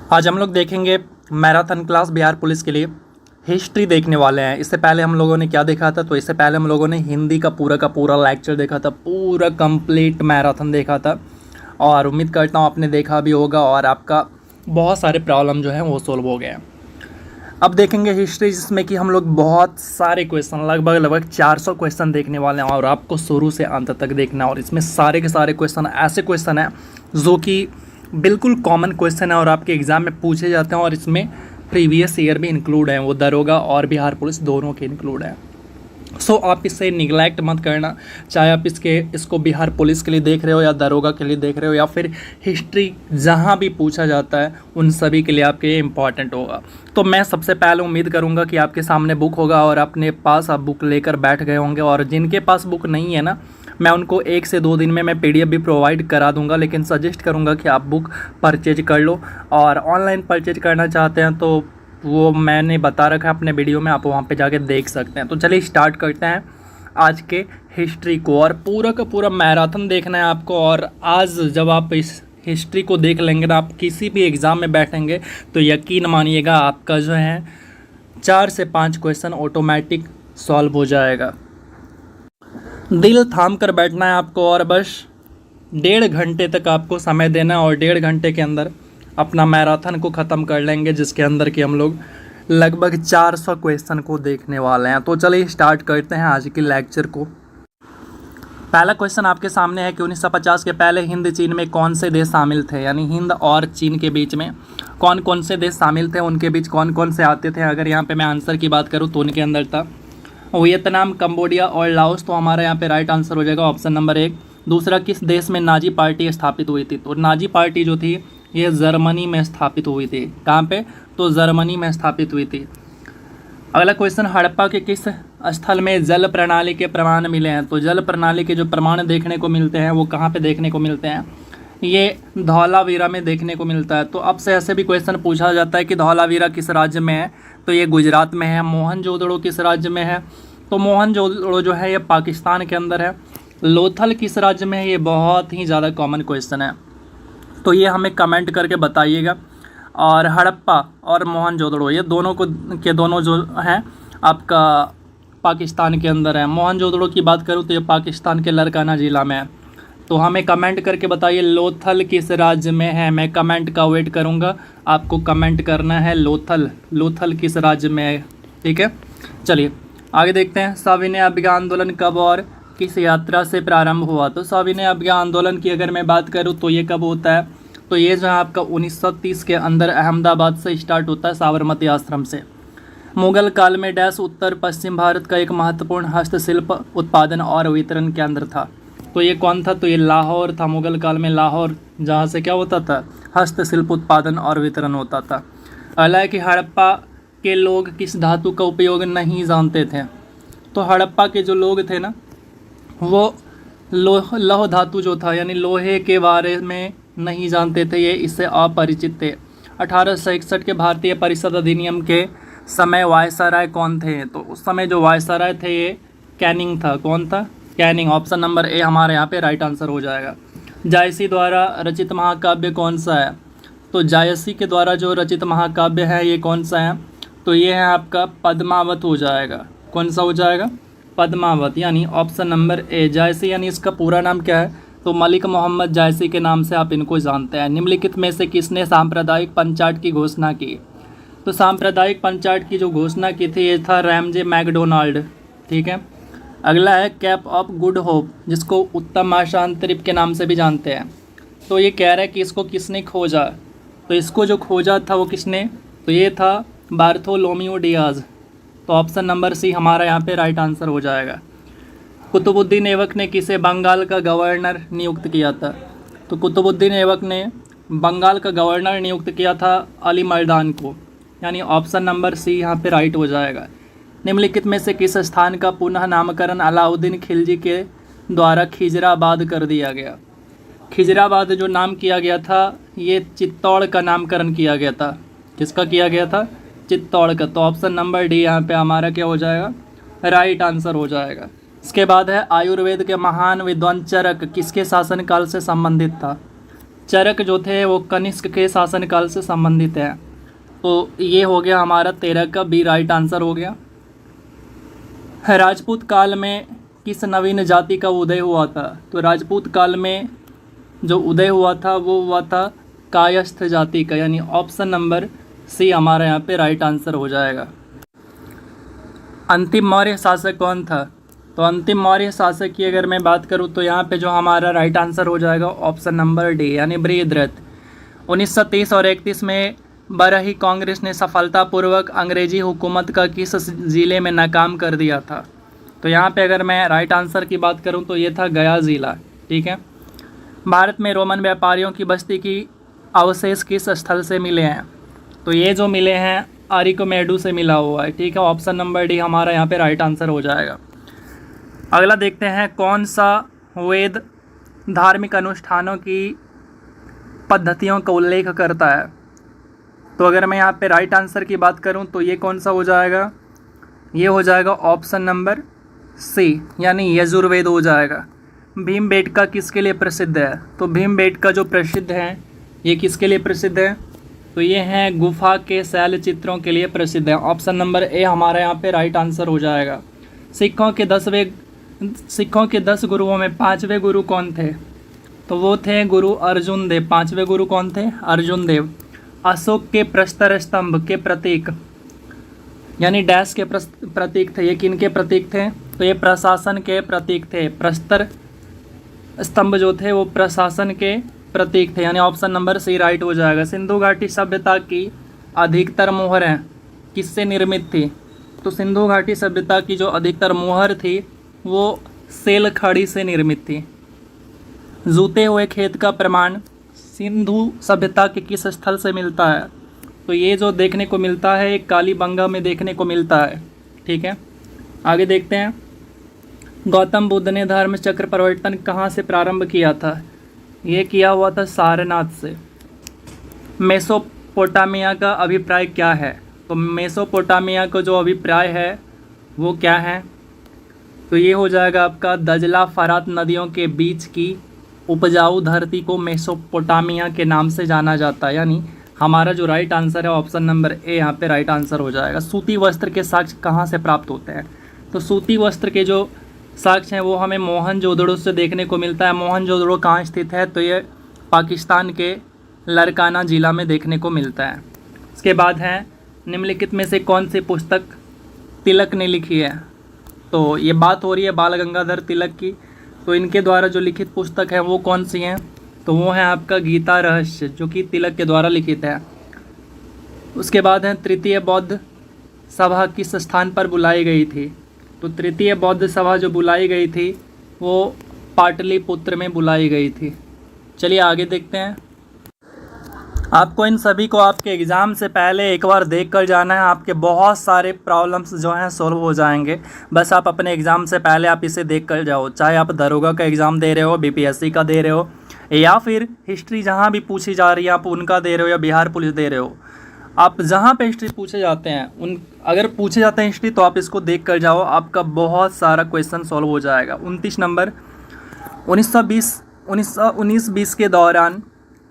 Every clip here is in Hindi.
आज हम लोग देखेंगे मैराथन क्लास बिहार पुलिस के लिए हिस्ट्री देखने वाले हैं। इससे पहले हम लोगों ने क्या देखा था, तो इससे पहले हम लोगों ने हिंदी का पूरा लेक्चर देखा था, पूरा कंप्लीट मैराथन देखा था और उम्मीद करता हूँ आपने देखा भी होगा और आपका बहुत सारे प्रॉब्लम जो हैं वो सोल्व हो गए हैं। अब देखेंगे हिस्ट्री, जिसमें कि हम लोग बहुत सारे क्वेश्चन लगभग 400 क्वेश्चन देखने वाले हैं और आपको शुरू से अंत तक देखना है। और इसमें सारे के सारे क्वेश्चन ऐसे क्वेश्चन हैं जो कि बिल्कुल कॉमन क्वेश्चन है और आपके एग्ज़ाम में पूछे जाते हैं और इसमें प्रीवियस ईयर भी इंक्लूड हैं, वो दरोगा और बिहार पुलिस दोनों के इंक्लूड हैं। सो आप इसे निगलेक्ट मत करना, चाहे आप इसको बिहार पुलिस के लिए देख रहे हो या दरोगा के लिए देख रहे हो या फिर हिस्ट्री जहाँ भी पूछा जाता है उन सभी के लिए आपके ये इम्पॉर्टेंट होगा। तो मैं सबसे पहले उम्मीद करूँगा कि आपके सामने बुक होगा और अपने पास आप बुक लेकर बैठ गए होंगे, और जिनके पास बुक नहीं है ना, मैं उनको 1 से 2 दिन में मैं PDF भी प्रोवाइड करा दूंगा, लेकिन सजेस्ट करूंगा कि आप बुक परचेज कर लो। और ऑनलाइन परचेज करना चाहते हैं तो वो मैंने बता रखा है अपने वीडियो में, आप वहाँ पे जाके देख सकते हैं। तो चलिए स्टार्ट करते हैं आज के हिस्ट्री को। और पूरा का पूरा मैराथन देखना है आपको। और आज जब आप इस हिस्ट्री को देख लेंगे ना, आप किसी भी एग्ज़ाम में बैठेंगे तो यकीन मानिएगा आपका जो है 4 से 5 क्वेश्चन ऑटोमेटिक सॉल्व हो जाएगा। दिल थाम कर बैठना है आपको और बस 1.5 घंटे तक आपको समय देना है और 1.5 घंटे के अंदर अपना मैराथन को ख़त्म कर लेंगे, जिसके अंदर कि हम लोग लगभग 400 क्वेश्चन को देखने वाले हैं। तो चलिए स्टार्ट करते हैं आज की लेक्चर को। पहला क्वेश्चन आपके सामने है कि 1950 के पहले हिंद चीन में कौन से देश शामिल थे, यानी हिंद और चीन के बीच में कौन कौन से देश शामिल थे, उनके बीच कौन कौन से आते थे। अगर यहाँ पे मैं आंसर की बात करूँ तो उनके अंदर था वियतनाम, कंबोडिया और लाओस। तो हमारा यहाँ पे राइट आंसर हो जाएगा ऑप्शन नंबर 1। दूसरा, किस देश में नाजी पार्टी स्थापित हुई थी, तो नाजी पार्टी जो थी ये जर्मनी में स्थापित हुई थी। कहाँ पे, तो जर्मनी में स्थापित हुई थी। अगला क्वेश्चन, हड़प्पा के किस स्थल में जल प्रणाली के प्रमाण मिले हैं, तो जल प्रणाली के जो प्रमाण देखने को मिलते हैं वो कहाँ पे देखने को मिलते हैं, ये धौलावीरा में देखने को मिलता है। तो अब से ऐसे भी क्वेश्चन पूछा जाता है कि धौलावीरा किस राज्य में है, तो ये गुजरात में है। मोहनजोदड़ो किस राज्य में है, तो मोहनजोदड़ो जो है ये पाकिस्तान के अंदर है। लोथल किस राज्य में है, ये बहुत ही ज़्यादा कॉमन क्वेश्चन है, तो ये हमें कमेंट करके बताइएगा। और हड़प्पा और मोहनजोदड़ो ये दोनों के दोनों जो हैं आपका पाकिस्तान के अंदर है। मोहनजोदड़ो की बात करूँ तो ये पाकिस्तान के लड़काना ज़िला में है। तो हमें कमेंट करके बताइए लोथल किस राज्य में है। मैं कमेंट का वेट करूंगा, आपको कमेंट करना है लोथल किस राज्य में है, ठीक है। चलिए आगे देखते हैं। सविनय अवज्ञा आंदोलन कब और किस यात्रा से प्रारंभ हुआ, तो सविनय अवज्ञा आंदोलन की अगर मैं बात करूं तो ये कब होता है, तो ये जो है आपका 1930 के अंदर अहमदाबाद से स्टार्ट होता है, साबरमती आश्रम से। मुगल काल में डैश उत्तर पश्चिम भारत का एक महत्वपूर्ण हस्तशिल्प उत्पादन और वितरण केंद्र था, तो ये कौन था, तो ये लाहौर था। मुगल काल में लाहौर, जहाँ से क्या होता था, हस्तशिल्प उत्पादन और वितरण होता था। अगला है कि हड़प्पा के लोग किस धातु का उपयोग नहीं जानते थे, तो हड़प्पा के जो लोग थे ना वो लौह धातु जो था यानी लोहे के बारे में नहीं जानते थे, ये इससे अपरिचित थे। 1861 के भारतीय परिषद अधिनियम के समय वायसराय कौन थे, तो उस समय जो वायसराय थे ये कैनिंग था। कौन था, कैनिंग। ऑप्शन नंबर ए हमारे यहाँ पे राइट आंसर हो जाएगा। जायसी द्वारा रचित महाकाव्य कौन सा है, तो जायसी के द्वारा जो रचित महाकाव्य है ये कौन सा है, तो ये है आपका पद्मावत हो जाएगा। कौन सा हो जाएगा, पद्मावत, यानी ऑप्शन नंबर ए जायसी। यानी इसका पूरा नाम क्या है, तो मलिक मोहम्मद जायसी के नाम से आप इनको जानते हैं। निम्नलिखित में से किसने सांप्रदायिक पंचाट की घोषणा की, तो सांप्रदायिक पंचाट की जो घोषणा की थी ये था रैमजे मैकडोनाल्ड, ठीक है। अगला है कैप ऑफ गुड होप, जिसको उत्तम आशा अंतरिक्ष के नाम से भी जानते हैं। तो ये कह रहा है कि इसको किसने खोजा, तो इसको जो खोजा था वो किसने, तो ये था बार्थोलोमियो डियाज। तो ऑप्शन नंबर सी हमारा यहाँ पे राइट आंसर हो जाएगा। कुतुबुद्दीन ऐबक ने किसे बंगाल का गवर्नर नियुक्त किया था, तो कुतुबुद्दीन ऐबक ने बंगाल का गवर्नर नियुक्त किया था अली मर्दान को, यानी ऑप्शन नंबर सी यहाँ पे राइट हो जाएगा। निम्नलिखित में से किस स्थान का पुनः नामकरण अलाउद्दीन खिलजी के द्वारा खिजराबाद कर दिया गया। खिजराबाद जो नाम किया गया था ये चित्तौड़ का नामकरण किया गया था। किसका किया गया था, चित्तौड़ का। तो ऑप्शन नंबर डी यहाँ पे हमारा क्या हो जाएगा, राइट आंसर हो जाएगा। इसके बाद है आयुर्वेद के महान विद्वान चरक किसके शासनकाल से संबंधित था, चरक जो थे वो कनिष्क के शासनकाल से संबंधित है। तो ये हो गया हमारा 13 का बी राइट आंसर हो गया। राजपूत काल में किस नवीन जाति का उदय हुआ था? तो राजपूत काल में जो उदय हुआ था वो हुआ था कायस्थ जाति का, यानी ऑप्शन नंबर सी हमारा यहाँ पे राइट आंसर हो जाएगा। अंतिम मौर्य शासक कौन था? तो अंतिम मौर्य शासक की अगर मैं बात करूँ तो यहाँ पे जो हमारा राइट आंसर हो जाएगा ऑप्शन नंबर डी, यानी बृहद्रथ। 1930 और 31 में बरही कांग्रेस ने सफलतापूर्वक अंग्रेजी हुकूमत का किस ज़िले में नाकाम कर दिया था? तो यहाँ पे अगर मैं राइट आंसर की बात करूँ तो ये था गया ज़िला। ठीक है। भारत में रोमन व्यापारियों की बस्ती की अवशेष किस स्थल से मिले हैं? तो ये जो मिले हैं अरिकोमेडू से मिला हुआ है। ठीक है, ऑप्शन नंबर डी हमारा यहाँ पे राइट आंसर हो जाएगा। अगला देखते हैं, कौन सा वेद धार्मिक अनुष्ठानों की पद्धतियों का उल्लेख करता है? तो अगर मैं यहाँ पे राइट आंसर की बात करूँ तो ये कौन सा हो जाएगा? ये हो जाएगा ऑप्शन नंबर सी, यानी यजुर्वेद हो जाएगा। भीमबेटका किसके लिए प्रसिद्ध है? तो भीमबेटका जो प्रसिद्ध है ये किसके लिए प्रसिद्ध है? तो ये हैं गुफा के शैल चित्रों के लिए प्रसिद्ध है। ऑप्शन नंबर ए हमारा यहाँ पे राइट आंसर हो जाएगा। सिखों के 10 गुरुओं में 5वें गुरु कौन थे? तो वो थे गुरु अर्जुन देव। 5वें गुरु कौन थे? अर्जुन देव। अशोक के प्रस्तर स्तंभ के प्रतीक यानी डैश के प्रतीक थे, ये किन के प्रतीक थे? तो ये प्रशासन के प्रतीक थे। प्रस्तर स्तंभ जो थे वो प्रशासन के प्रतीक थे, यानी ऑप्शन नंबर सी राइट हो जाएगा। सिंधु घाटी सभ्यता की अधिकतर मोहरें किससे निर्मित थी? तो सिंधु घाटी सभ्यता की जो अधिकतर मोहर थी वो सेल खड़ी से निर्मित थी। जूते हुए खेत का प्रमाण सिंधु सभ्यता के किस स्थल से मिलता है? तो ये जो देखने को मिलता है एक कालीबंगा में देखने को मिलता है। ठीक है, आगे देखते हैं। गौतम बुद्ध ने धर्म चक्र परिवर्तन कहाँ से प्रारंभ किया था? ये किया हुआ था सारनाथ से। मेसोपोटामिया का अभिप्राय क्या है? तो मेसोपोटामिया का जो अभिप्राय है वो क्या है? तो ये हो जाएगा आपका दजला फरात नदियों के बीच की उपजाऊ धरती को मेसोपोटामिया के नाम से जाना जाता है, यानी हमारा जो राइट आंसर है ऑप्शन नंबर ए यहाँ पे राइट आंसर हो जाएगा। सूती वस्त्र के साक्ष्य कहाँ से प्राप्त होते हैं? तो सूती वस्त्र के जो साक्ष्य हैं वो हमें मोहनजोदड़ो से देखने को मिलता है। मोहनजोदड़ो कहाँ स्थित है? तो ये पाकिस्तान के लरकाना ज़िला में देखने को मिलता है। इसके बाद है, निम्नलिखित में से कौन सी पुस्तक तिलक ने लिखी है? तो ये बात हो रही है बाल गंगाधर तिलक की। तो इनके द्वारा जो लिखित पुस्तक है वो कौन सी हैं? तो वो है आपका गीता रहस्य, जो कि तिलक के द्वारा लिखित है। उसके बाद है, तृतीय बौद्ध सभा किस स्थान पर बुलाई गई थी? तो तृतीय बौद्ध सभा जो बुलाई गई थी वो पाटलिपुत्र में बुलाई गई थी। चलिए आगे देखते हैं। आपको इन सभी को आपके एग्ज़ाम से पहले एक बार देख कर जाना है। आपके बहुत सारे प्रॉब्लम्स जो हैं सॉल्व हो जाएंगे। बस आप अपने एग्ज़ाम से पहले आप इसे देख कर जाओ। चाहे आप दरोगा का एग्ज़ाम दे रहे हो, बीपीएससी का दे रहे हो, या फिर हिस्ट्री जहाँ भी पूछी जा रही है आप उनका दे रहे हो, या बिहार पुलिस दे रहे हो, आप जहाँ पे हिस्ट्री पूछे जाते हैं अगर पूछे जाते हैं हिस्ट्री तो आप इसको देख कर जाओ। आपका बहुत सारा क्वेश्चन सॉल्व हो जाएगा। 29 नंबर, 1919-20 के दौरान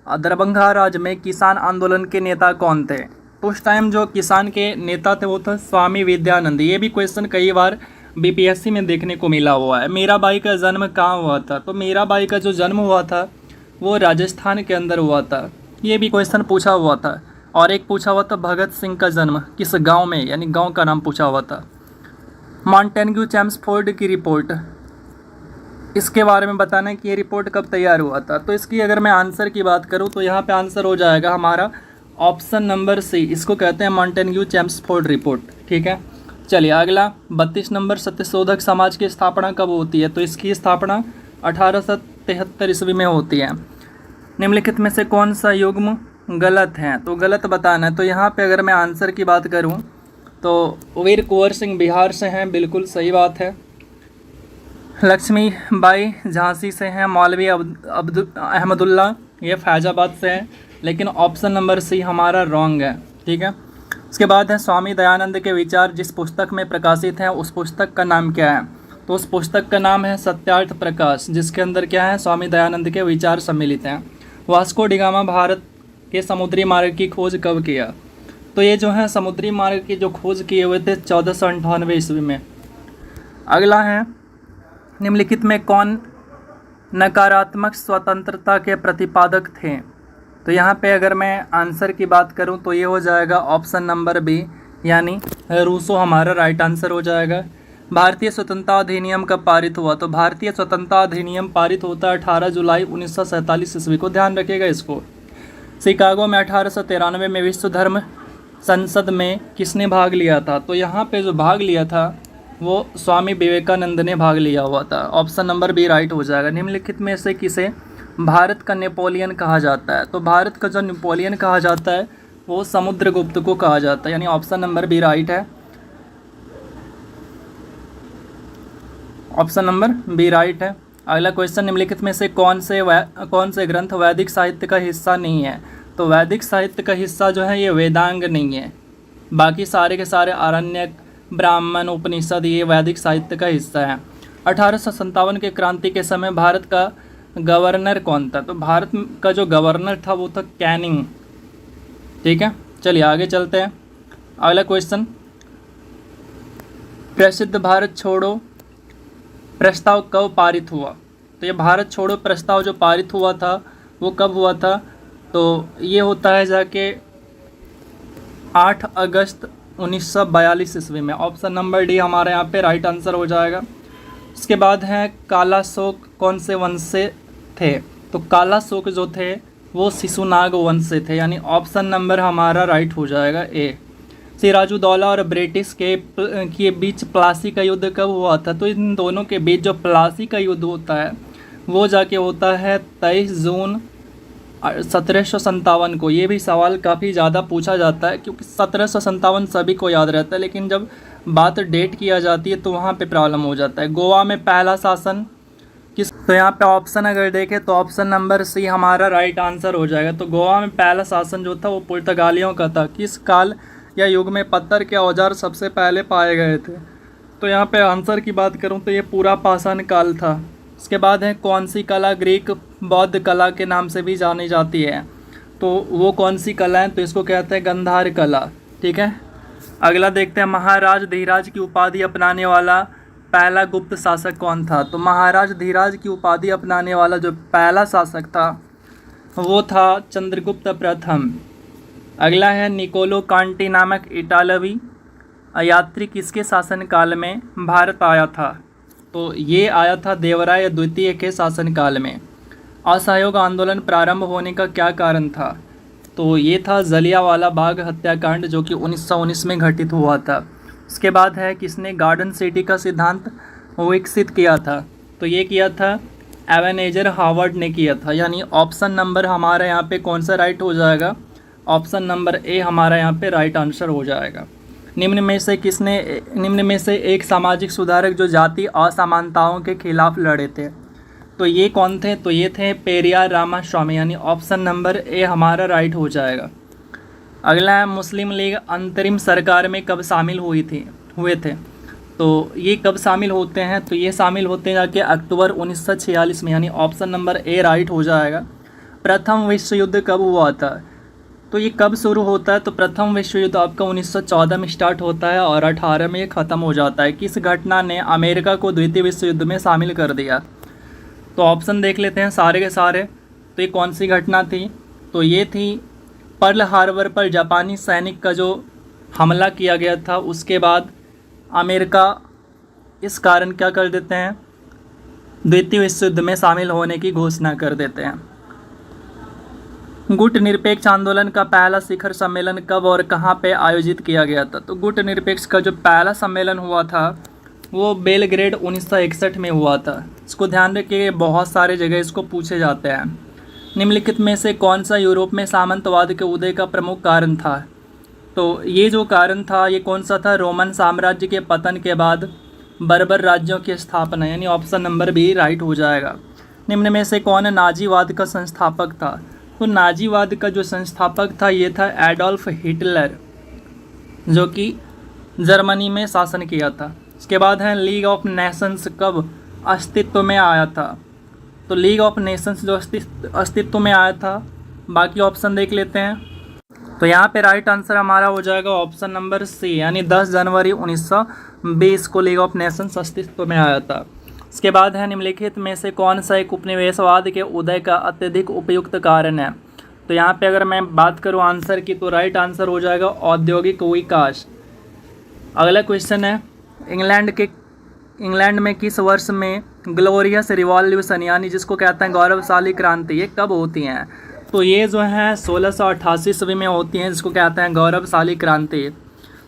दरभंगा राज्य में किसान आंदोलन के नेता कौन थे? तो उस टाइम जो किसान के नेता थे वो थे स्वामी विद्यानंद। ये भी क्वेश्चन कई बार बीपीएससी में देखने को मिला हुआ है। मीराबाई का जन्म कहाँ हुआ था? तो मीराबाई का जो जन्म हुआ था वो राजस्थान के अंदर हुआ था। ये भी क्वेश्चन पूछा हुआ था। और एक पूछा हुआ था भगत सिंह का जन्म किस गांव में, यानी गांव का नाम पूछा हुआ था। मॉन्टेग्यू चेम्सफोर्ड की रिपोर्ट, इसके बारे में बताना है कि ये रिपोर्ट कब तैयार हुआ था। तो इसकी अगर मैं आंसर की बात करूं तो यहाँ पे आंसर हो जाएगा हमारा ऑप्शन नंबर सी। इसको कहते हैं मॉन्टेग्यू चेम्सफोर्ड रिपोर्ट। ठीक है, चलिए अगला 32 नंबर, सत्यशोधक समाज की स्थापना कब होती है? तो इसकी स्थापना 1873 ईस्वी में होती है। निम्नलिखित में से कौन सा युग्म गलत है? तो गलत बताना है। तो यहाँ पे अगर मैं आंसर की बात करूँ तो वीर कुंवर सिंह बिहार से हैं, बिल्कुल सही बात है। लक्ष्मी बाई झांसी से हैं। मौलवी अहमदुल्ला ये फैजाबाद से हैं, लेकिन ऑप्शन नंबर सी हमारा रॉन्ग है। ठीक है, इसके बाद है, स्वामी दयानंद के विचार जिस पुस्तक में प्रकाशित हैं उस पुस्तक का नाम क्या है? तो उस पुस्तक का नाम है सत्यार्थ प्रकाश, जिसके अंदर क्या है? स्वामी दयानंद के विचार सम्मिलित हैं। वास्को डी गामा भारत के समुद्री मार्ग की खोज कब किया? तो ये जो है समुद्री मार्ग की जो खोज किए हुए थे 1498 ईस्वी में। अगला है, निम्नलिखित में कौन नकारात्मक स्वतंत्रता के प्रतिपादक थे? तो यहाँ पे अगर मैं आंसर की बात करूँ तो ये हो जाएगा ऑप्शन नंबर बी, यानी रूसो हमारा राइट आंसर हो जाएगा। भारतीय स्वतंत्रता अधिनियम कब पारित हुआ? तो भारतीय स्वतंत्रता अधिनियम पारित होता है 18 जुलाई 1947 ईस्वी को, ध्यान रखिएगा इसको। शिकागो में 1893 में विश्व धर्म संसद में किसने भाग लिया था? तो यहाँ पे जो भाग लिया था वो स्वामी विवेकानंद ने भाग लिया हुआ था। ऑप्शन नंबर बी राइट हो जाएगा। निम्नलिखित में से किसे भारत का नेपोलियन कहा जाता है? तो भारत का जो नेपोलियन कहा जाता है वो समुद्रगुप्त को कहा जाता है, यानी ऑप्शन नंबर बी राइट है। ऑप्शन नंबर बी राइट है। अगला क्वेश्चन, निम्नलिखित में से कौन से ग्रंथ वैदिक साहित्य का हिस्सा नहीं है? तो वैदिक साहित्य का हिस्सा जो है ये वेदांग नहीं है, बाकी सारे के सारे आरण्यक, ब्राह्मण, उपनिषद ये वैदिक साहित्य का हिस्सा है। 1857 के क्रांति के समय भारत का गवर्नर कौन था? तो भारत का जो गवर्नर था वो था कैनिंग। ठीक है, चलिए आगे चलते हैं। अगला क्वेश्चन, प्रसिद्ध भारत छोड़ो प्रस्ताव कब पारित हुआ? तो ये भारत छोड़ो प्रस्ताव जो पारित हुआ था वो कब हुआ था? तो ये होता है जाके 8 अगस्त 1942 ईस्वी में। ऑप्शन नंबर डी हमारे यहाँ पे राइट आंसर हो जाएगा। इसके बाद है काला शोक कौन से वंश से थे? तो काला शोक जो थे वो शिशुनाग वंश से थे, यानी ऑप्शन नंबर हमारा राइट हो जाएगा ए। सिराजुद्दौला और ब्रिटिश के बीच प्लासी का युद्ध कब हुआ था? तो इन दोनों के बीच जो प्लासी का युद्ध होता है वो जाके होता है 23 जून 1757 को। ये भी सवाल काफ़ी ज़्यादा पूछा जाता है क्योंकि 1757 सभी को याद रहता है, लेकिन जब बात डेट किया जाती है तो वहाँ पे प्रॉब्लम हो जाता है। गोवा में पहला शासन किस? तो यहाँ पे ऑप्शन अगर देखें तो ऑप्शन नंबर सी हमारा राइट आंसर हो जाएगा। तो गोवा में पहला शासन जो था वो पुर्तगालियों का था। किस काल या युग में पत्थर के औजार सबसे पहले पाए गए थे? तो यहाँ पे आंसर की बात करूँ तो ये पूरा पाषाण काल था। इसके बाद है कौन सी कला ग्रीक बौद्ध कला के नाम से भी जानी जाती है? तो वो कौन सी कला है? तो इसको कहते हैं गंधार कला। ठीक है, अगला देखते हैं, महाराज धीराज की उपाधि अपनाने वाला पहला गुप्त शासक कौन था? तो महाराज धीराज की उपाधि अपनाने वाला जो पहला शासक था वो था चंद्रगुप्त प्रथम। अगला है, निकोलो कांटी नामक इटालवी यात्री किसके शासनकाल में भारत आया था? तो ये आया था देवराय द्वितीय के शासनकाल में। असहयोग आंदोलन प्रारंभ होने का क्या कारण था? तो ये था जलियांवाला बाग हत्याकांड जो कि 1919 में घटित हुआ था। इसके बाद है, किसने गार्डन सिटी का सिद्धांत विकसित किया था? तो ये किया था एवेनेजर हावर्ड ने किया था, यानी ऑप्शन नंबर हमारा यहाँ पे कौन सा राइट हो जाएगा? ऑप्शन नंबर ए हमारा यहाँ पे राइट आंसर हो जाएगा। निम्न में से एक सामाजिक सुधारक जो जाति असमानताओं के खिलाफ लड़े थे, तो ये कौन थे? तो ये थे पेरियार रामास्वामी, यानी ऑप्शन नंबर ए हमारा राइट हो जाएगा। अगला है, मुस्लिम लीग अंतरिम सरकार में कब शामिल हुए थे? तो ये कब शामिल होते हैं? तो ये शामिल होते हैं जाके अक्टूबर 1946 में, यानी ऑप्शन नंबर ए राइट हो जाएगा। प्रथम विश्व युद्ध कब हुआ था? तो ये कब शुरू होता है? तो प्रथम विश्व युद्ध आपका 1914 में स्टार्ट होता है और 18 में ये ख़त्म हो जाता है। किस घटना ने अमेरिका को द्वितीय विश्व युद्ध में शामिल कर दिया? तो ऑप्शन देख लेते हैं सारे के सारे। तो ये कौन सी घटना थी? तो ये थी पर्ल हार्बर पर जापानी सैनिक का जो हमला किया गया था, उसके बाद अमेरिका इस कारण क्या कर देते हैं? द्वितीय विश्व युद्ध में शामिल होने की घोषणा कर देते हैं। गुट निरपेक्ष आंदोलन का पहला शिखर सम्मेलन कब और कहाँ पे आयोजित किया गया था? तो गुट निरपेक्ष का जो पहला सम्मेलन हुआ था वो बेलग्रेड 1961 में हुआ था। इसको ध्यान रखिए, बहुत सारे जगह इसको पूछे जाते हैं। निम्नलिखित में से कौन सा यूरोप में सामंतवाद के उदय का प्रमुख कारण था? तो ये जो कारण था ये कौन सा था? रोमन साम्राज्य के पतन के बाद बर्बर राज्यों की स्थापना, यानी ऑप्शन नंबर बी राइट हो जाएगा। निम्न में से कौन नाजीवाद का संस्थापक था? तो नाजीवाद का जो संस्थापक था ये था एडोल्फ हिटलर, जो कि जर्मनी में शासन किया था। इसके बाद है, लीग ऑफ नेशंस कब अस्तित्व में आया था? तो लीग ऑफ नेशंस जो अस्तित्व में आया था। बाकी ऑप्शन देख लेते हैं। तो यहाँ पे राइट आंसर हमारा हो जाएगा ऑप्शन नंबर सी, यानी 10 जनवरी 1920 को लीग ऑफ नेशंस अस्तित्व में आया था। इसके बाद है निम्नलिखित में से कौन सा एक उपनिवेशवाद के उदय का अत्यधिक उपयुक्त कारण है। तो यहाँ पे अगर मैं बात करूँ आंसर की, तो राइट आंसर हो जाएगा औद्योगिक विकास। अगला क्वेश्चन है, इंग्लैंड में किस वर्ष में ग्लोरियस रिवॉल्यूशन यानी जिसको कहते हैं गौरवशाली क्रांति, ये कब होती हैं। तो ये जो है 1688 ईस्वी में होती हैं, जिसको कहते हैं गौरवशाली क्रांति।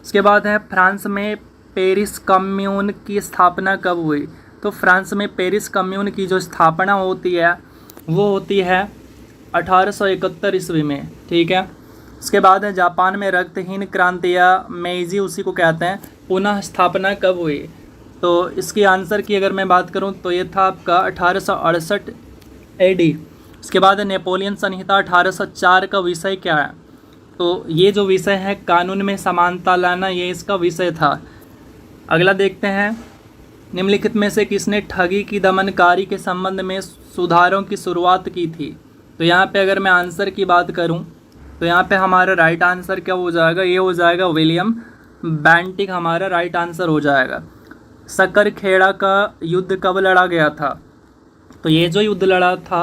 उसके बाद है फ्रांस में पेरिस कम्यून की स्थापना कब हुई। तो फ्रांस में पेरिस कम्यून की जो स्थापना होती है वो होती है 1871 ईस्वी में, ठीक है। उसके बाद है जापान में रक्तहीन क्रांति या मेइजी उसी को कहते हैं, पुनः स्थापना कब हुई। तो इसकी आंसर की अगर मैं बात करूं तो ये था आपका 1868 AD। उसके बाद है नेपोलियन संहिता 1804 का विषय क्या है। तो ये जो विषय है कानून में समानता लाना, ये इसका विषय था। अगला देखते हैं, निम्नलिखित में से किसने ठगी की दमनकारी के संबंध में सुधारों की शुरुआत की थी। तो यहाँ पे अगर मैं आंसर की बात करूँ तो यहाँ पे हमारा राइट आंसर क्या हो जाएगा, ये हो जाएगा विलियम बेंटिक हमारा राइट आंसर हो जाएगा। सक्करखेड़ा का युद्ध कब लड़ा गया था। तो ये जो युद्ध लड़ा था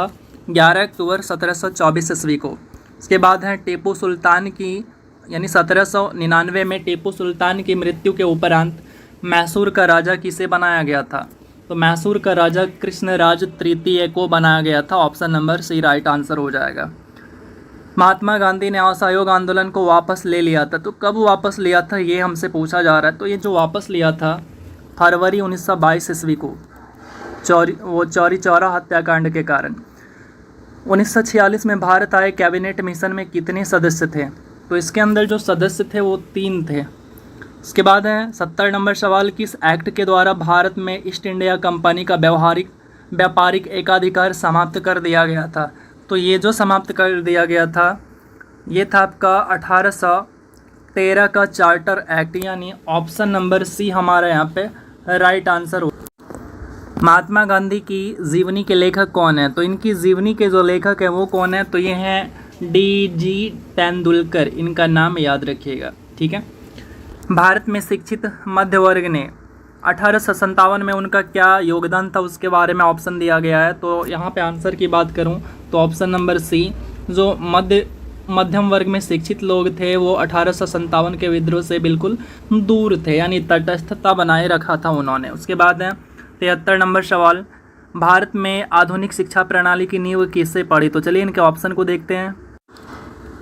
11 अक्टूबर 1724 ईस्वी को। इसके बाद है टीपू सुल्तान की यानी 1799 में टीपू सुल्तान की मृत्यु के उपरांत मैसूर का राजा किसे बनाया गया था। तो मैसूर का राजा कृष्णराज तृतीय को बनाया गया था। Option number C right answer हो जाएगा। महात्मा गांधी ने असहयोग आंदोलन को वापस ले लिया था। तो कब वापस लिया था ये हमसे पूछा जा रहा है। तो ये जो वापस लिया था फरवरी 1922 ईस्वी को, चौरी चौरा हत्याकांड के कारण। 1946 में भारत आए कैबिनेट मिशन में कितने सदस्य थे। तो इसके अंदर जो सदस्य थे वो 3 थे। इसके बाद है 70 नंबर सवाल, किस एक्ट के द्वारा भारत में ईस्ट इंडिया कंपनी का व्यापारिक एकाधिकार समाप्त कर दिया गया था। तो ये जो समाप्त कर दिया गया था ये था आपका 1813 का चार्टर एक्ट, यानी ऑप्शन नंबर सी हमारा यहाँ पे राइट आंसर हो। महात्मा गांधी की जीवनी के लेखक कौन है। तो इनकी जीवनी के जो लेखक है वो कौन है। तो ये हैं DG तेंदुलकर, इनका नाम याद रखिएगा, ठीक है। भारत में शिक्षित मध्य वर्ग ने 1857 में उनका क्या योगदान था उसके बारे में ऑप्शन दिया गया है। तो यहाँ पे आंसर की बात करूँ तो ऑप्शन नंबर सी, जो मध्यम वर्ग में शिक्षित लोग थे वो 1857 के विद्रोह से बिल्कुल दूर थे, यानी तटस्थता बनाए रखा था उन्होंने। उसके बाद है 73 नंबर सवाल, भारत में आधुनिक शिक्षा प्रणाली की नींव किससे पड़ी। तो चलिए इनके ऑप्शन को देखते हैं।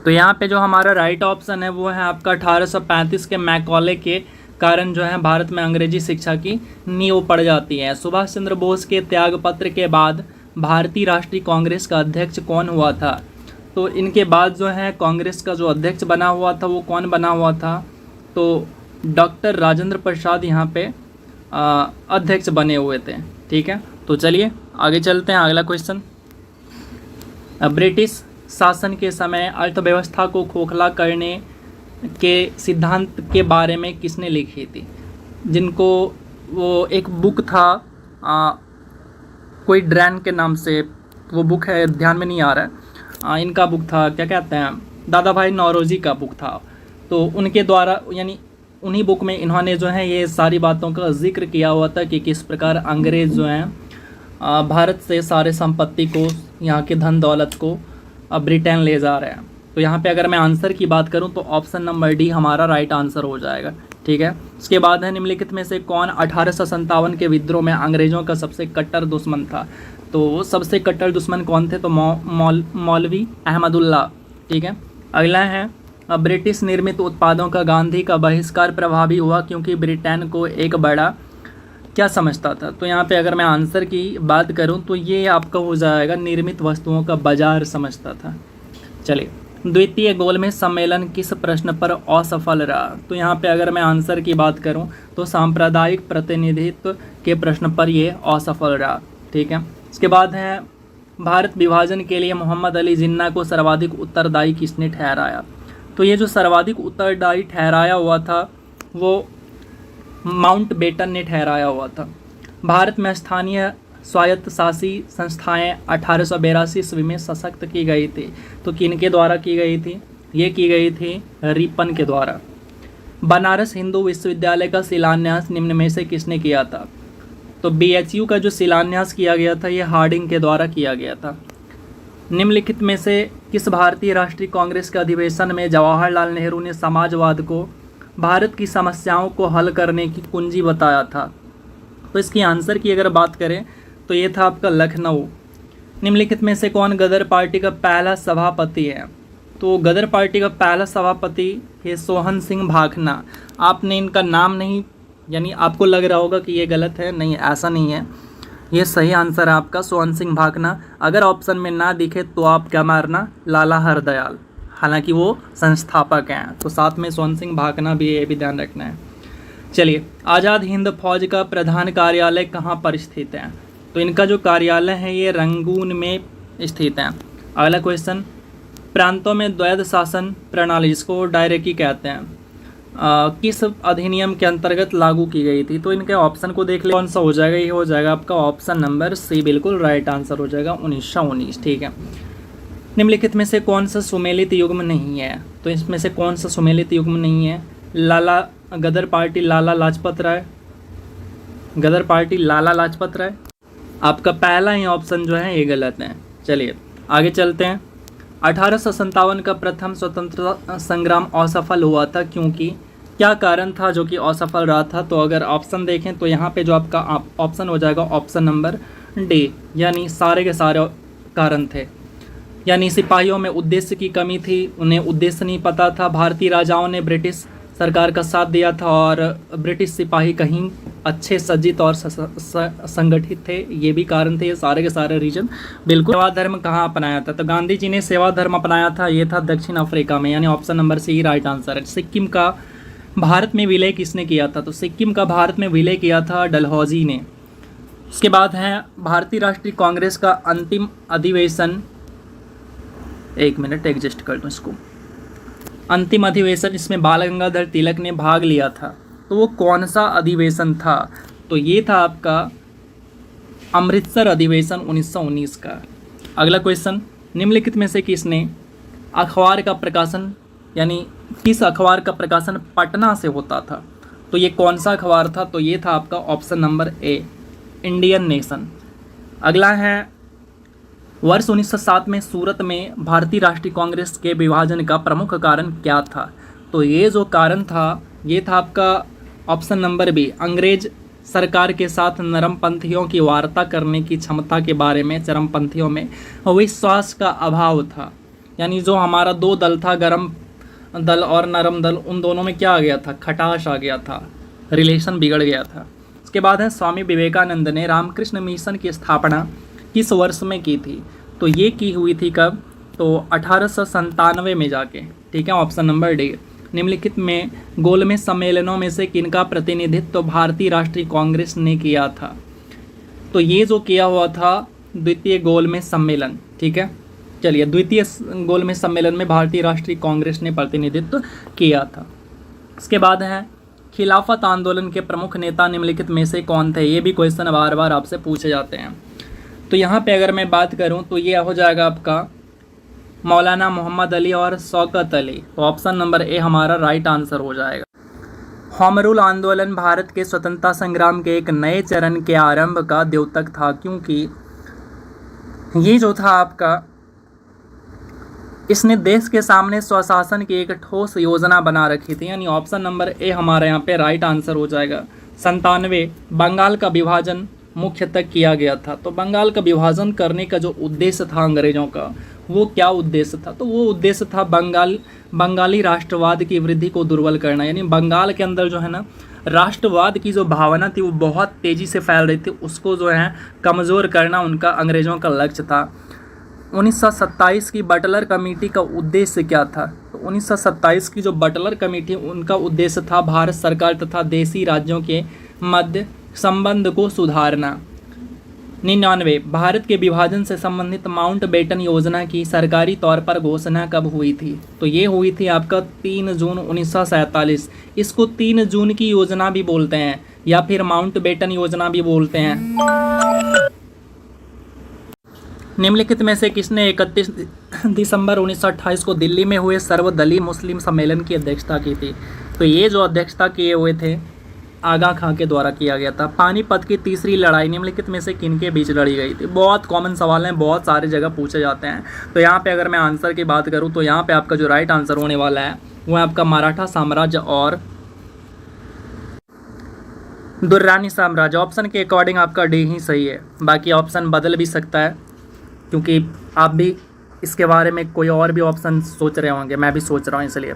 तो यहाँ पे जो हमारा राइट ऑप्शन है वो है आपका 1835 के मैकॉले के कारण जो है भारत में अंग्रेजी शिक्षा की नींव पड़ जाती है। सुभाष चंद्र बोस के त्यागपत्र के बाद भारतीय राष्ट्रीय कांग्रेस का अध्यक्ष कौन हुआ था। तो इनके बाद जो है कांग्रेस का जो अध्यक्ष बना हुआ था वो कौन बना हुआ था। तो डॉक्टर राजेंद्र प्रसाद यहाँ पे अध्यक्ष बने हुए थे, ठीक है। तो चलिए आगे चलते हैं। अगला क्वेश्चन, ब्रिटिश शासन के समय अर्थव्यवस्था को खोखला करने के सिद्धांत के बारे में किसने लिखी थी। जिनको वो एक बुक था कोई ड्रैन के नाम से वो बुक है, ध्यान में नहीं आ रहा है। इनका बुक था, क्या कहते हैं, दादा भाई नौरोजी का बुक था। तो उनके द्वारा यानी उन्हीं बुक में इन्होंने जो है ये सारी बातों का जिक्र किया हुआ था कि किस प्रकार अंग्रेज़ जो हैं भारत से सारे संपत्ति को, यहाँ के धन दौलत को ब्रिटेन ले जा रहे हैं। तो यहाँ पे अगर मैं आंसर की बात करूँ तो ऑप्शन नंबर डी हमारा राइट आंसर हो जाएगा, ठीक है। उसके बाद है निम्नलिखित में से कौन 1857 के विद्रोह में अंग्रेज़ों का सबसे कट्टर दुश्मन था। तो सबसे कट्टर दुश्मन कौन थे। तो मौलवी अहमदुल्ला, ठीक है। अगला है ब्रिटिश निर्मित उत्पादों का गांधी का बहिष्कार प्रभावी हुआ क्योंकि ब्रिटेन को एक बड़ा क्या समझता था। तो यहाँ पे अगर मैं आंसर की बात करूँ तो ये आपका हो जाएगा निर्मित वस्तुओं का बाजार समझता था। चलिए, द्वितीय गोलमेज सम्मेलन किस प्रश्न पर असफल रहा। तो यहाँ पे अगर मैं आंसर की बात करूँ तो सांप्रदायिक प्रतिनिधित्व के प्रश्न पर ये असफल रहा, ठीक है। इसके बाद है भारत विभाजन के लिए मोहम्मद अली जिन्ना को सर्वाधिक उत्तरदायी किसने ठहराया। तो ये जो सर्वाधिक उत्तरदायी ठहराया हुआ था वो माउंटबेटन ने ठहराया हुआ था। भारत में स्थानीय स्वायत्तशासी संस्थाएं 1882 ईस्वी में सशक्त की गई थी। तो किनके द्वारा की गई थी? ये की गई थी रिपन के द्वारा। बनारस हिंदू विश्वविद्यालय का शिलान्यास निम्न में से किसने किया था? तो BHU का जो शिलान्यास किया गया था ये हार्डिंग के द्वारा किया गया था। निम्नलिखित में से किस भारतीय राष्ट्रीय कांग्रेस के अधिवेशन में जवाहरलाल नेहरू ने समाजवाद को भारत की समस्याओं को हल करने की कुंजी बताया था? तो इसकी आंसर की अगर बात करें तो ये था आपका लखनऊ। निम्नलिखित में से कौन गदर पार्टी का पहला सभापति है? तो गदर पार्टी का पहला सभापति है सोहन सिंह भाखना। आपने इनका नाम नहीं, यानी आपको लग रहा होगा कि ये गलत है, नहीं ऐसा नहीं है, ये सही आंसर है आपका सोहन सिंह भाखना। अगर ऑप्शन में ना दिखे तो आप क्या मारना, लाला हरदयाल, हालांकि वो संस्थापक हैं। तो साथ में सोहन सिंह भाखना भी, ये भी ध्यान रखना है। चलिए, आज़ाद हिंद फौज का प्रधान कार्यालय कहाँ पर स्थित है? तो इनका जो कार्यालय है ये रंगून में स्थित है। अगला क्वेश्चन, प्रांतों में द्वैध शासन प्रणाली, जिसको डायरेक्टी कहते हैं, किस अधिनियम के अंतर्गत लागू की गई थी? तो इनके ऑप्शन को देख ले, कौन सा हो जाएगा? ये हो जाएगा आपका ऑप्शन नंबर सी, बिल्कुल राइट आंसर हो जाएगा 1919। ठीक है। निम्नलिखित में से कौन सा सुमेलित युग्म नहीं है? तो इसमें से कौन सा सुमेलित युग्म नहीं है? गदर पार्टी लाला लाजपत राय, गदर पार्टी लाला लाजपत राय। आपका पहला ही ऑप्शन जो है ये गलत है। चलिए आगे चलते हैं। 1857 का प्रथम स्वतंत्रता संग्राम असफल हुआ था क्योंकि क्या कारण था जो कि असफल रहा था? तो अगर ऑप्शन देखें तो यहाँ पे जो आपका ऑप्शन हो जाएगा ऑप्शन नंबर डी, यानी सारे के सारे कारण थे। यानी सिपाहियों में उद्देश्य की कमी थी, उन्हें उद्देश्य नहीं पता था। भारतीय राजाओं ने ब्रिटिश सरकार का साथ दिया था और ब्रिटिश सिपाही कहीं अच्छे सज्जित और संगठित थे, ये भी कारण थे। ये सारे के सारे रीजन बिल्कुल। सेवा धर्म कहाँ अपनाया था? तो गांधी जी ने सेवा धर्म अपनाया था, ये था दक्षिण अफ्रीका में, यानी option number C right answer है। सिक्किम का भारत में विलय किसने किया था? तो सिक्किम का भारत में विलय किया था डलहौजी ने। उसके बाद है भारतीय राष्ट्रीय कांग्रेस का अंतिम अधिवेशन, एक मिनट एडजस्ट कर दूँ इसको, अंतिम अधिवेशन इसमें बाल गंगाधर तिलक ने भाग लिया था, तो वो कौन सा अधिवेशन था? तो ये था आपका अमृतसर अधिवेशन 1919 का। अगला क्वेश्चन, निम्नलिखित में से किसने अखबार का प्रकाशन, यानी किस अखबार का प्रकाशन पटना से होता था? तो ये कौन सा अखबार था? तो ये था आपका option number A, Indian nation. अगला है, वर्ष 1907 में सूरत में भारतीय राष्ट्रीय कांग्रेस के विभाजन का प्रमुख कारण क्या था? तो ये जो कारण था ये था आपका ऑप्शन नंबर बी, अंग्रेज सरकार के साथ नरमपंथियों की वार्ता करने की क्षमता के बारे में चरमपंथियों में विश्वास का अभाव था। यानी जो हमारा दो दल था, गरम दल और नरम दल, उन दोनों में क्या आ गया था? खटास आ गया था, रिलेशन बिगड़ गया था। उसके बाद है, स्वामी विवेकानंद ने रामकृष्ण मिशन की स्थापना किस वर्ष में की थी? तो ये की हुई थी कब? तो 1897 में जाके। ठीक है, ऑप्शन नंबर डी। निम्नलिखित में गोलमेज सम्मेलनों में से किनका प्रतिनिधित्व तो भारतीय राष्ट्रीय कांग्रेस ने किया था? तो ये जो किया हुआ था द्वितीय गोलमेज सम्मेलन। ठीक है, चलिए, द्वितीय गोलमेज सम्मेलन में भारतीय राष्ट्रीय कांग्रेस ने प्रतिनिधित्व किया था। इसके बाद है, खिलाफत आंदोलन के प्रमुख नेता निम्नलिखित में से कौन थे? ये भी क्वेश्चन बार बार आपसे पूछे जाते हैं। तो यहाँ पे अगर मैं बात करूँ तो ये हो जाएगा आपका मौलाना मोहम्मद अली और शौकत अली। तो ऑप्शन नंबर ए हमारा राइट आंसर हो जाएगा। होम रूल आंदोलन भारत के स्वतंत्रता संग्राम के एक नए चरण के आरंभ का द्योतक था, क्योंकि ये जो था आपका, इसने देश के सामने स्वशासन की एक ठोस योजना बना रखी थी। यानी ऑप्शन नंबर ए हमारे यहाँ पे राइट आंसर हो जाएगा। 97 बंगाल का विभाजन मुख्यतः किया गया था। तो बंगाल का विभाजन करने का जो उद्देश्य था अंग्रेजों का, वो क्या उद्देश्य था? तो वो उद्देश्य था बंगाली राष्ट्रवाद की वृद्धि को दुर्बल करना। यानी बंगाल के अंदर जो है ना, राष्ट्रवाद की जो भावना थी वो बहुत तेज़ी से फैल रही थी, उसको जो है कमज़ोर करना उनका अंग्रेज़ों का लक्ष्य था। 1927 की बटलर कमेटी का उद्देश्य क्या था? तो 1927 की जो बटलर कमेटी, उनका उद्देश्य था भारत सरकार तथा देशी राज्यों के मध्य संबंध को सुधारना। 99 भारत के विभाजन से संबंधित माउंटबेटन योजना की सरकारी तौर पर घोषणा कब हुई थी? तो ये हुई थी आपका 3 जून 1947। इसको 3 जून की योजना भी बोलते हैं या फिर माउंटबेटन योजना भी बोलते हैं। निम्नलिखित में से किसने 31 दिसंबर 1928 को दिल्ली में हुए सर्वदलीय मुस्लिम सम्मेलन की अध्यक्षता की थी? तो ये जो अध्यक्षता किए हुए थे आगा खां के द्वारा किया गया था। पानीपत की तीसरी लड़ाई निम्नलिखित में से किनके बीच लड़ी गई थी? बहुत कॉमन सवाल हैं, बहुत सारी जगह पूछे जाते हैं। तो यहाँ पे अगर मैं आंसर की बात करूँ तो यहाँ पे आपका जो राइट आंसर होने वाला है वो है आपका मराठा साम्राज्य और दुर्रानी साम्राज्य। ऑप्शन के अकॉर्डिंग आपका डी ही सही है, बाकी ऑप्शन बदल भी सकता है क्योंकि आप भी इसके बारे में कोई और भी ऑप्शन सोच रहे होंगे, मैं भी सोच रहा हूँ इसलिए।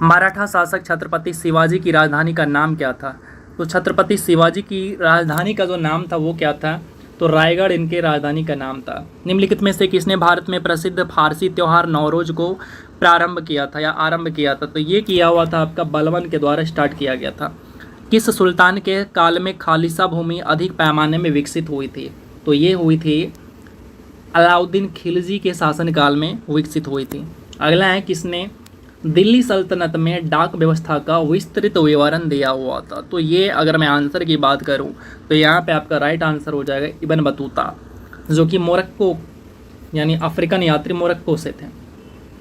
मराठा शासक छत्रपति शिवाजी की राजधानी का नाम क्या था? तो छत्रपति शिवाजी की राजधानी का जो नाम था वो क्या था? तो रायगढ़ इनके राजधानी का नाम था। निम्नलिखित में से किसने भारत में प्रसिद्ध फारसी त्यौहार नौरोज को प्रारंभ किया था या आरंभ किया था? तो ये किया हुआ था आपका बलबन के द्वारा स्टार्ट किया गया था। किस सुल्तान के काल में खालिसा भूमि अधिक पैमाने में विकसित हुई थी? तो ये हुई थी अलाउद्दीन खिलजी के शासनकाल में विकसित हुई थी। अगला है किसने दिल्ली सल्तनत में डाक व्यवस्था का विस्तृत विवरण दिया हुआ था? तो ये अगर मैं आंसर की बात करूं तो यहाँ पे आपका राइट आंसर हो जाएगा इब्न बतूता, जो कि मोरक्को यानी अफ्रीकन यात्री मोरक्को से थे।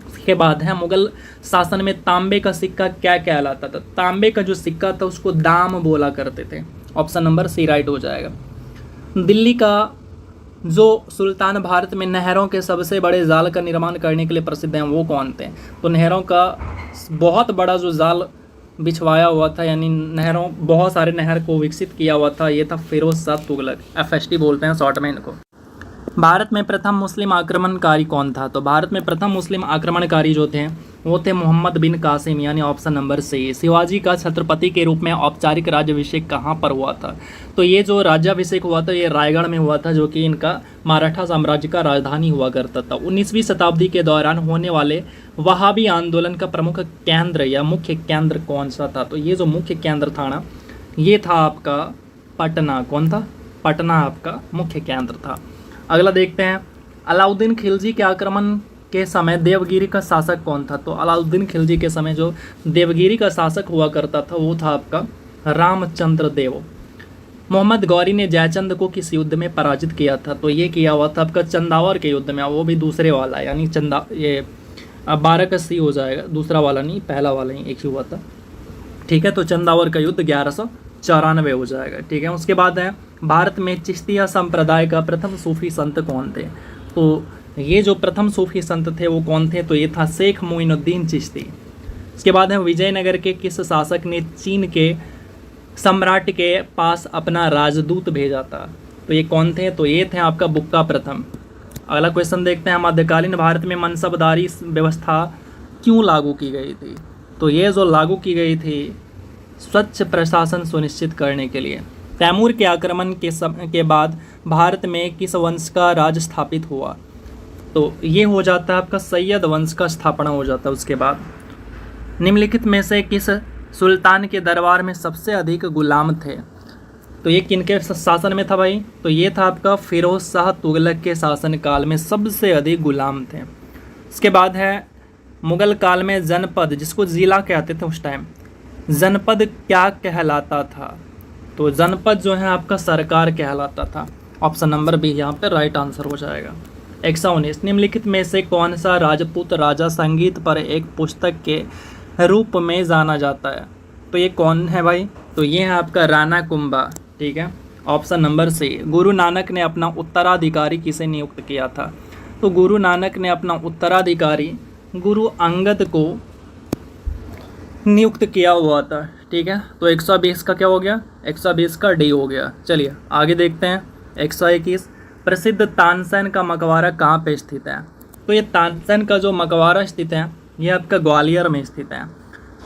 उसके बाद है मुगल शासन में तांबे का सिक्का क्या कहलाता था? तांबे का जो सिक्का था उसको दाम बोला करते थे। ऑप्शन नंबर सी राइट हो जाएगा। दिल्ली का जो सुल्तान भारत में नहरों के सबसे बड़े जाल का निर्माण करने के लिए प्रसिद्ध हैं वो कौन थे? तो नहरों का बहुत बड़ा जो जाल बिछवाया हुआ था यानी नहरों बहुत सारे नहर को विकसित किया हुआ था, ये था फिरोज शाह तुगलक। FST बोलते हैं शॉर्ट में इनको। भारत में प्रथम मुस्लिम आक्रमणकारी कौन था? तो भारत में प्रथम मुस्लिम आक्रमणकारी जो थे वो थे मोहम्मद बिन कासिम यानी ऑप्शन नंबर सी। शिवाजी का छत्रपति के रूप में औपचारिक राज्याभिषेक कहाँ पर हुआ था? तो ये जो राज्याभिषेक हुआ था ये रायगढ़ में हुआ था, जो कि इनका मराठा साम्राज्य का राजधानी हुआ करता था। 19वीं शताब्दी के दौरान होने वाले वहाबी आंदोलन का प्रमुख केंद्र या मुख्य केंद्र कौन सा था? तो ये जो मुख्य केंद्र था ना ये था आपका पटना। कौन था? पटना आपका मुख्य केंद्र था। अगला देखते हैं अलाउद्दीन खिलजी के आक्रमण के समय देवगिरी का शासक कौन था? तो अलाउद्दीन खिलजी के समय जो देवगिरी का शासक हुआ करता था वो था आपका रामचंद्र देव। मोहम्मद गौरी ने जयचंद को किस युद्ध में पराजित किया था? तो ये किया हुआ था आपका चंदावर के युद्ध में, वो भी दूसरे वाला यानी चंदा ये 12 का सी हो जाएगा, दूसरा वाला नहीं पहला वाला ही एक ही हुआ था। ठीक है, तो चंदावर का युद्ध 1194 हो जाएगा। ठीक है, उसके बाद है भारत में चिश्तिया संप्रदाय का प्रथम सूफी संत कौन थे? तो ये जो प्रथम सूफी संत थे वो कौन थे? तो ये था शेख मोइनुद्दीन चिश्ती। इसके बाद है विजयनगर के किस शासक ने चीन के सम्राट के पास अपना राजदूत भेजा था? तो ये कौन थे? तो ये थे आपका बुक्का प्रथम। अगला क्वेश्चन देखते हैं मध्यकालीन भारत में मनसबदारी व्यवस्था क्यों लागू की गई थी? तो ये जो लागू की गई थी स्वच्छ प्रशासन सुनिश्चित करने के लिए। तैमूर के आक्रमण के बाद भारत में किस वंश का राज स्थापित हुआ? तो ये हो जाता है आपका सैयद वंश का स्थापना हो जाता है। उसके बाद निम्नलिखित में से किस सुल्तान के दरबार में सबसे अधिक गुलाम थे? तो ये किनके शासन में था भाई? तो ये था आपका फिरोज शाह तुगलक के शासनकाल में सबसे अधिक गुलाम थे। इसके बाद है मुगल काल में जनपद, जिसको ज़िला कहते थे उस टाइम, जनपद क्या कहलाता था? तो जनपद जो है आपका सरकार कहलाता था। ऑप्शन नंबर बी यहाँ पे राइट आंसर हो जाएगा। 119 निम्नलिखित में से कौन सा राजपूत राजा संगीत पर एक पुस्तक के रूप में जाना जाता है? तो ये कौन है भाई? तो ये है आपका राणा कुंभा। ठीक है, ऑप्शन नंबर सी। गुरु नानक ने अपना उत्तराधिकारी किसे नियुक्त किया था? तो गुरु नानक ने अपना उत्तराधिकारी गुरु अंगद को नियुक्त किया हुआ था। ठीक है, तो 120 का क्या हो गया? 120 का डी हो गया। चलिए आगे देखते हैं। 121 प्रसिद्ध तानसेन का मकबरा कहाँ पे स्थित है? तो ये तानसेन का जो मकबरा स्थित है ये आपका ग्वालियर में स्थित है।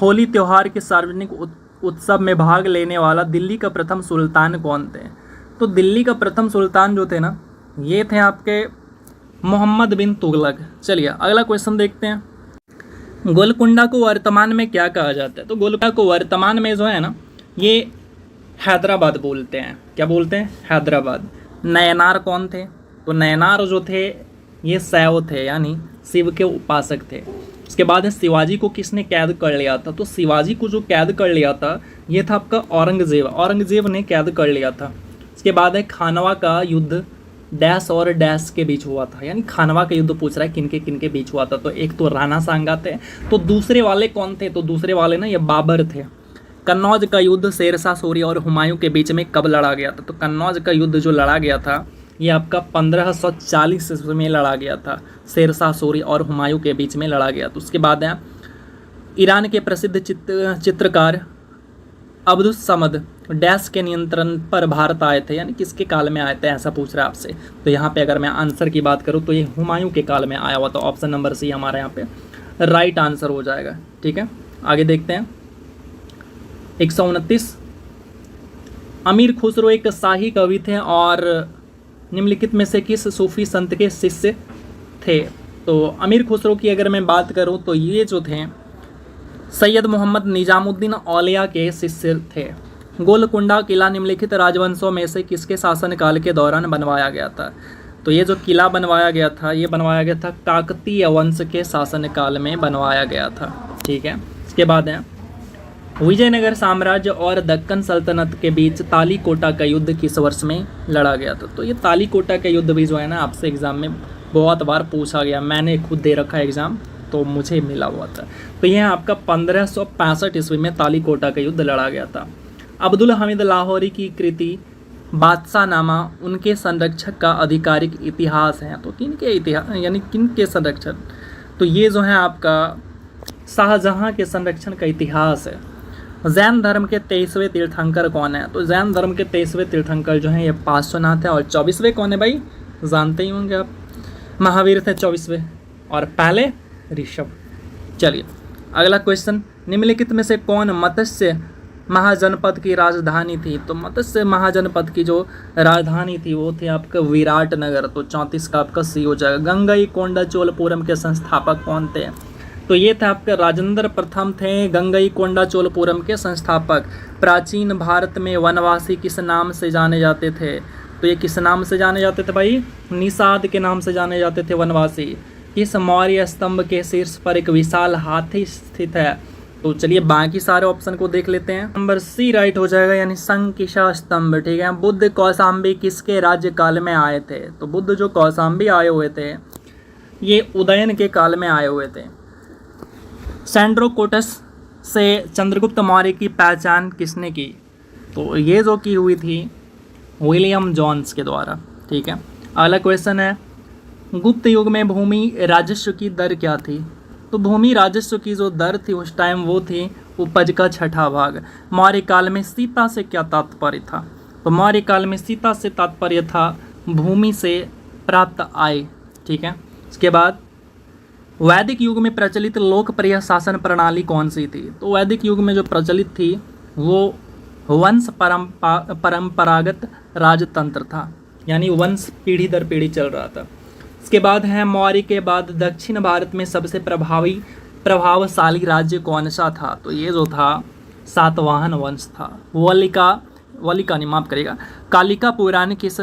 होली त्यौहार के सार्वजनिक उत्सव में भाग लेने वाला दिल्ली का प्रथम सुल्तान कौन थे? तो दिल्ली का प्रथम सुल्तान जो थे ना ये थे आपके मोहम्मद बिन तुगलक। चलिए अगला क्वेश्चन देखते हैं। गोलकुंडा को वर्तमान में क्या कहा जाता है? तो गोलकुंडा को वर्तमान में जो है ना ये हैदराबाद बोलते हैं। क्या बोलते हैं? हैदराबाद। नयनार कौन थे? तो नयनार जो थे ये शैव थे यानी शिव के उपासक थे। उसके बाद शिवाजी को किसने कैद कर लिया था? तो शिवाजी को जो कैद कर लिया था ये था आपका औरंगजेब। औरंगजेब ने कैद कर लिया था। इसके बाद है खानवा का युद्ध डैश और डैश के बीच हुआ था, यानी खानवा का युद्ध पूछ रहा है किन के बीच हुआ था। तो एक तो राणा सांगा थे, तो दूसरे वाले कौन थे, तो दूसरे वाले ना ये बाबर थे। कन्नौज का युद्ध शेरशाह सूरी और हुमायूं के बीच में कब लड़ा गया था, तो कन्नौज का युद्ध जो लड़ा गया था ये आपका 1540 ईस्वी में लड़ा गया था, शेरशाह सूरी और हुमायूं के बीच में लड़ा गया। तो उसके बाद है ईरान के प्रसिद्ध चित्रकार अब्दुस समद डैश के नियंत्रण पर भारत आए थे, यानी किसके काल में आए थे, ऐसा पूछ रहा है आपसे। तो यहाँ पे अगर मैं आंसर की बात करूँ तो ये हुमायूं के काल में आया हुआ, तो ऑप्शन नंबर सी हमारा यहाँ पे राइट आंसर हो जाएगा। ठीक है, आगे देखते हैं। 129 अमीर खुसरो एक शाही कवि थे और निम्नलिखित में से किस सूफी संत के शिष्य थे। तो अमीर खुसरो की अगर मैं बात करूं तो ये जो थे सैयद मोहम्मद निजामुद्दीन औलिया के शिष्य थे। गोलकुंडा किला निम्नलिखित राजवंशों में से किसके शासनकाल के दौरान बनवाया गया था। तो ये जो किला बनवाया गया था ये बनवाया गया था काकतीय वंश के शासनकाल में बनवाया गया था। ठीक है, इसके बाद है विजयनगर साम्राज्य और दक्कन सल्तनत के बीच तालीकोटा का युद्ध किस वर्ष में लड़ा गया था। तो ये तालीकोटा का युद्ध भी जो है ना आपसे एग्जाम में बहुत बार पूछा गया, मैंने खुद दे रखा है एग्जाम, तो मुझे मिला हुआ था। तो यह आपका 1565 ईस्वी में तालीकोटा का युद्ध लड़ा गया था। अब्दुल हमीद लाहौरी की कृति बादशाह नामा उनके संरक्षक का आधिकारिक इतिहास है। तो किनके इतिहास यानी किनके संरक्षक, तो ये जो है आपका शाहजहां के संरक्षण का इतिहास है। जैन धर्म के 23वें तीर्थंकर कौन है। तो जैन धर्म के 23वें तीर्थंकर जो हैं ये पार्श्वनाथ है। और 24वें कौन है भाई, जानते ही होंगे आप, महावीर थे 24वें और पहले ऋषभ। चलिए अगला क्वेश्चन, निम्नलिखित में से कौन मत्स्य महाजनपद की राजधानी थी। तो मत्स्य महाजनपद की जो राजधानी थी वो थी आपका विराटनगर। तो 34 का आपका सी हो जाएगा। गंगईकोंडा चोलपुरम के संस्थापक कौन थे। तो ये थे आपके राजेंद्र प्रथम थे गंगईकोंडा चोलपुरम के संस्थापक। प्राचीन भारत में वनवासी किस नाम से जाने जाते थे। तो ये किस नाम से जाने जाते थे भाई, निषाद के नाम से जाने जाते थे वनवासी। किस मौर्य स्तंभ के शीर्ष पर एक विशाल हाथी स्थित है। तो चलिए बाकी सारे ऑप्शन को देख लेते हैं। नंबर सी राइट हो जाएगा, यानी संकिशा स्तंभ। ठीक है, बुद्ध कौशाम्बी किसके राज्यकाल में आए थे। तो बुद्ध जो कौशाम्बी आए हुए थे ये उदयन के काल में आए हुए थे। सैंड्रोकोटस से चंद्रगुप्त मौर्य की पहचान किसने की। तो ये जो की हुई थी विलियम जॉन्स के द्वारा। ठीक है, अगला क्वेश्चन है, गुप्त युग में भूमि राजस्व की दर क्या थी। तो भूमि राजस्व की जो दर थी उस टाइम वो थी उपज का 6ठा भाग। मौर्य काल में सीता से क्या तात्पर्य था। तो मौर्य काल में सीता से तात्पर्य था भूमि से प्राप्त आय। ठीक है, इसके बाद वैदिक युग में प्रचलित लोकप्रिय शासन प्रणाली कौन सी थी। तो वैदिक युग में जो प्रचलित थी वो वंश परंपरागत राजतंत्र था, यानी वंश पीढ़ी दर पीढ़ी चल रहा था। इसके बाद है मौर्य के बाद दक्षिण भारत में सबसे प्रभावशाली राज्य कौन सा था। तो ये जो था सातवाहन वंश था। वलिका नहीं, माफ करिएगा, कालिका पुराण किस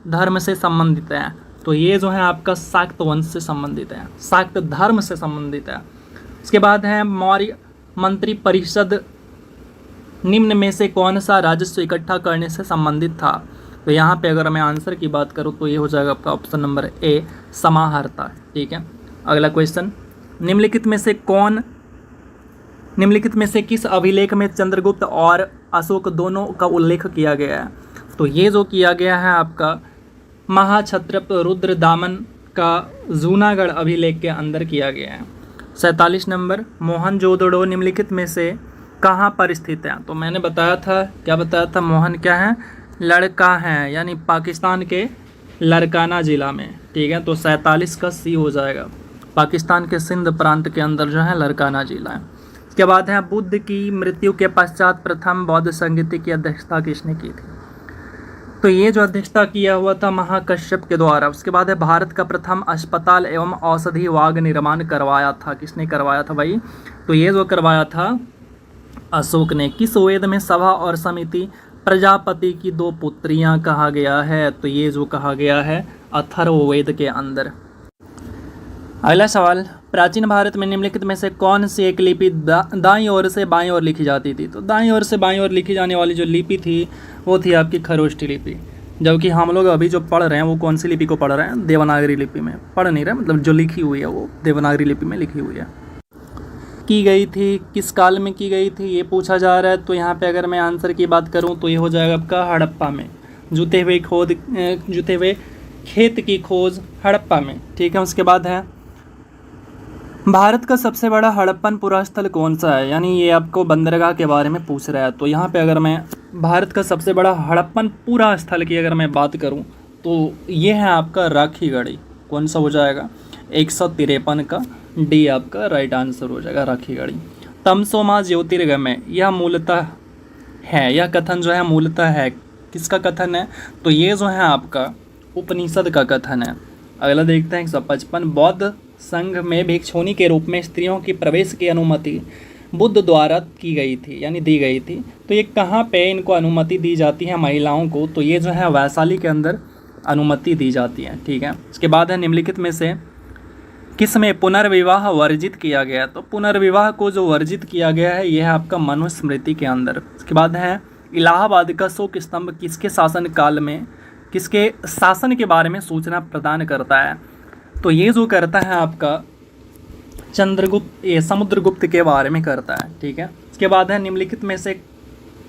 धर्म से संबंधित है। तो ये जो है आपका शाक्त वंश से संबंधित है, शाक्त धर्म से संबंधित है। इसके बाद है मौर्य मंत्री परिषद निम्न में से कौन सा राजस्व इकट्ठा करने से संबंधित था। तो यहाँ पे अगर मैं आंसर की बात करूँ तो ये हो जाएगा आपका ऑप्शन नंबर ए समाहर्ता। ठीक है, अगला क्वेश्चन, निम्नलिखित में से किस अभिलेख में चंद्रगुप्त और अशोक दोनों का उल्लेख किया गया है। तो ये जो किया गया है आपका महाक्षत्रप रुद्रदामन का जूनागढ़ अभिलेख के अंदर किया गया है। 47 नंबर, मोहनजोदड़ो निम्नलिखित में से कहाँ पर स्थित है। तो मैंने बताया था, क्या बताया था, मोहन क्या है, लड़का है, यानी पाकिस्तान के लड़काना ज़िला में। ठीक है, तो 47 का सी हो जाएगा। पाकिस्तान के सिंध प्रांत के अंदर जो है लड़काना ज़िला है। इसके बाद है बुद्ध की मृत्यु के पश्चात प्रथम बौद्ध संगीति की अध्यक्षता किसने की थी। तो ये जो अध्यक्षता किया हुआ था महाकश्यप के द्वारा। उसके बाद है भारत का प्रथम अस्पताल एवं औषधि वाग निर्माण करवाया था, किसने करवाया था भाई। तो ये जो करवाया था अशोक ने। किस वेद में सभा और समिति प्रजापति की दो पुत्रियां कहा गया है। तो ये जो कहा गया है अथर्ववेद के अंदर। अगला सवाल, प्राचीन भारत में निम्नलिखित में से कौन सी एक लिपि दाईं ओर से बाईं ओर लिखी जाती थी। तो दाईं ओर से बाईं ओर लिखी जाने वाली जो लिपि थी वो थी आपकी खरोष्ठी लिपि। जबकि हम लोग अभी जो पढ़ रहे हैं वो कौन सी लिपि को पढ़ रहे हैं, देवनागरी लिपि में पढ़ नहीं रहे, मतलब जो लिखी हुई है वो देवनागरी लिपि में लिखी हुई है। की गई थी, किस काल में की गई थी ये पूछा जा रहा है। तो यहाँ पे अगर मैं आंसर की बात करूँ तो ये हो जाएगा आपका हड़प्पा में, जूते हुए खेत की खोज हड़प्पा में, ठीक है। उसके बाद है भारत का सबसे बड़ा हड़प्पन पुरास्थल कौन सा है, यानी ये आपको बंदरगाह के बारे में पूछ रहा है। तो यहाँ पे अगर मैं भारत का सबसे बड़ा हड़प्पन पूरा स्थल की अगर मैं बात करूँ तो ये है आपका राखीगढ़ी। कौन सा हो जाएगा, 153 का डी आपका राइट आंसर हो जाएगा, राखीगढ़ी। तमसोमा ज्योतिर्गमय, यह मूलतः है, यह कथन जो है मूलतः है, किसका कथन है, तो ये जो है आपका उपनिषद का कथन है। अगला देखते हैं 155, बौद्ध संघ में भिक्षुणी के रूप में स्त्रियों की प्रवेश की अनुमति बुद्ध द्वारा की गई थी, यानी दी गई थी। तो ये कहाँ पे इनको अनुमति दी जाती है महिलाओं को, तो ये जो है वैशाली के अंदर अनुमति दी जाती है, ठीक है। उसके बाद है निम्नलिखित में से किसमें पुनर्विवाह वर्जित किया गया, तो पुनर्विवाह को जो वर्जित किया गया है यह है आपका मनुस्मृति के अंदर। उसके बाद है इलाहाबाद का शोक स्तंभ किसके शासन काल में, किसके शासन के बारे में सूचना प्रदान करता है, तो ये जो करता है आपका चंद्रगुप्त, ये समुद्रगुप्त के बारे में करता है, ठीक है। इसके बाद है निम्नलिखित में से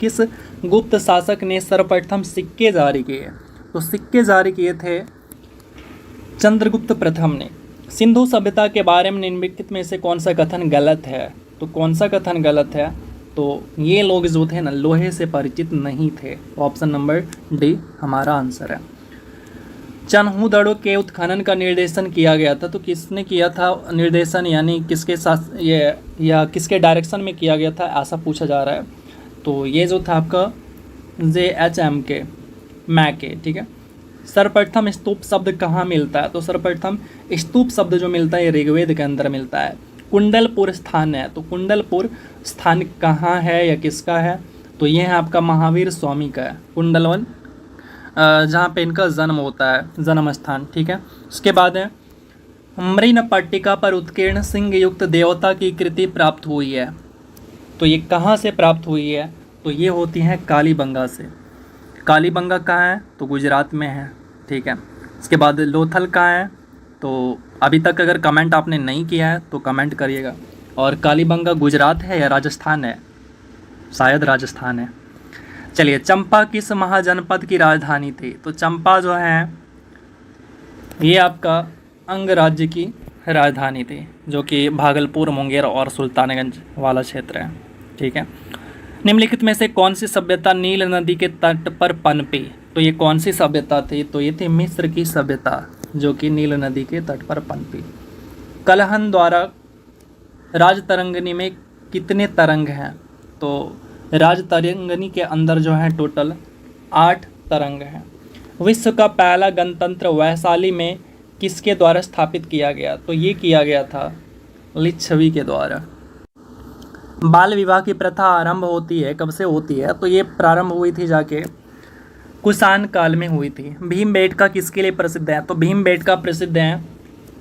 किस गुप्त शासक ने सर्वप्रथम सिक्के जारी किए, तो सिक्के जारी किए थे चंद्रगुप्त प्रथम ने। सिंधु सभ्यता के बारे में निम्नलिखित में से कौन सा कथन गलत है, तो कौन सा कथन गलत है, तो ये लोग जो थे ना लोहे से परिचित नहीं थे, तो ऑप्शन नंबर डी हमारा आंसर है। चन्हूदड़ों के उत्खनन का निर्देशन किया गया था, तो किसने किया था निर्देशन, यानी किसके साथ ये या किसके डायरेक्शन में किया गया था, ऐसा पूछा जा रहा है। तो ये जो था आपका JHM के मैके, ठीक है। सर्वप्रथम स्तूप शब्द कहाँ मिलता है, तो सर्वप्रथम स्तूप शब्द जो मिलता है ये ऋग्वेद के अंदर मिलता है। कुंडलपुर स्थान है, तो कुंडलपुर स्थान कहाँ है या किसका है, तो ये है आपका महावीर स्वामी का है, कुंडलवन जहाँ पे इनका जन्म होता है, जन्म स्थान, ठीक है। उसके बाद है मृण पट्टिका पर उत्कीर्ण सिंह युक्त देवता की कृति प्राप्त हुई है, तो ये कहाँ से प्राप्त हुई है, तो ये होती है कालीबंगा से। कालीबंगा कहाँ है, तो गुजरात में है, ठीक है। इसके बाद लोथल कहाँ है, तो अभी तक अगर कमेंट आपने नहीं किया है तो कमेंट करिएगा। और कालीबंगा गुजरात है या राजस्थान है, शायद राजस्थान है। चलिए, चंपा किस महाजनपद की राजधानी थी, तो चंपा जो है ये आपका अंग राज्य की राजधानी थी, जो कि भागलपुर, मुंगेर और सुल्तानगंज वाला क्षेत्र है, ठीक है। निम्नलिखित में से कौन सी सभ्यता नील नदी के तट पर पनपी, तो ये कौन सी सभ्यता थी, तो ये थी मिस्र की सभ्यता, जो कि नील नदी के तट पर पनपी। कलहन द्वारा राजतरंगिणी में कितने तरंग हैं, तो राजतरंगिणी के अंदर जो है टोटल 8 तरंग हैं। विश्व का पहला गणतंत्र वैशाली में किसके द्वारा स्थापित किया गया, तो ये किया गया था लिच्छवी के द्वारा। बाल विवाह की प्रथा आरंभ होती है, कब से होती है, तो ये प्रारंभ हुई थी जाके कुषाण काल में हुई थी। भीमबेटका किसके लिए प्रसिद्ध है, तो भीमबेटका प्रसिद्ध है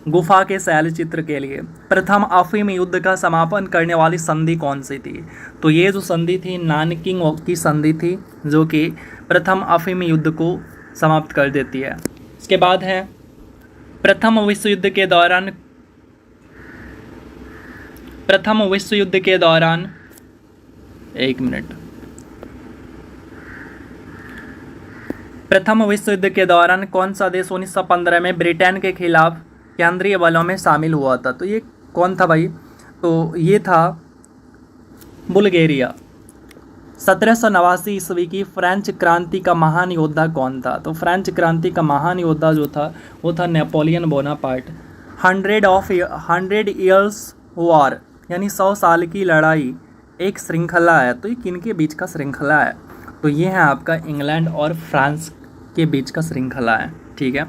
गुफा के शैल चित्र के लिए। प्रथम अफीम युद्ध का समापन करने वाली संधि कौन सी थी, तो ये जो संधि थी नानकिंग की संधि थी, जो कि प्रथम अफीम युद्ध को समाप्त कर देती है। इसके बाद है प्रथम विश्व युद्ध के दौरान एक मिनट, प्रथम विश्व युद्ध के दौरान कौन सा देश 1915 में ब्रिटेन के खिलाफ केंद्रीय बलों में शामिल हुआ था, तो ये कौन था भाई, तो ये था बुल्गारिया। 1789 ईस्वी की फ्रेंच क्रांति का महान योद्धा कौन था, तो फ्रेंच क्रांति का महान योद्धा जो था वो था नेपोलियन बोनापार्ट। 100 ईयर्स वॉर यानी 100 साल की लड़ाई एक श्रृंखला है, तो ये किनके बीच का श्रृंखला है, तो ये है आपका इंग्लैंड और फ्रांस के बीच का श्रृंखला है, ठीक है।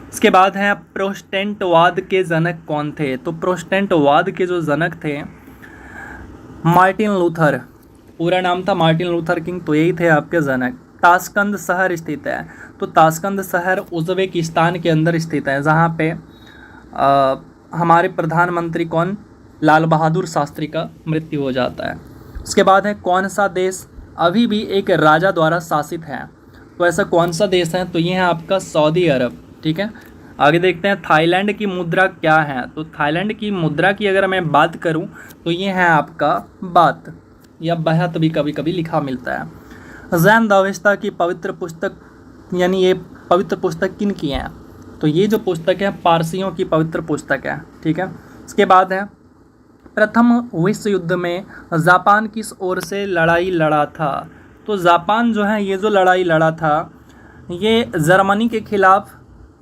उसके बाद है प्रोटेस्टेंटवाद के जनक कौन थे, तो प्रोटेस्टेंटवाद के जो जनक थे मार्टिन लूथर, पूरा नाम था मार्टिन लूथर किंग, तो यही थे आपके जनक। ताशकंद शहर स्थित है, तो ताशकंद शहर उज़्बेकिस्तान के अंदर स्थित है, जहाँ पे हमारे प्रधानमंत्री कौन, लाल बहादुर शास्त्री का मृत्यु हो जाता है। उसके बाद है कौन सा देश अभी भी एक राजा द्वारा शासित है, तो ऐसा कौन सा देश है? तो ये है आपका सऊदी अरब। ठीक है, आगे देखते हैं थाईलैंड की मुद्रा क्या है। तो थाईलैंड की मुद्रा की अगर मैं बात करूं तो ये है आपका बात या बहत भी कभी कभी लिखा मिलता है। जैन दावेस्ता की पवित्र पुस्तक, यानी ये पवित्र पुस्तक किन की है? तो ये जो पुस्तक है पारसियों की पवित्र पुस्तक है। ठीक है, इसके बाद है प्रथम विश्व युद्ध में जापान किस ओर से लड़ाई लड़ा था? तो जापान जो है ये जो लड़ाई लड़ा था ये जर्मनी के खिलाफ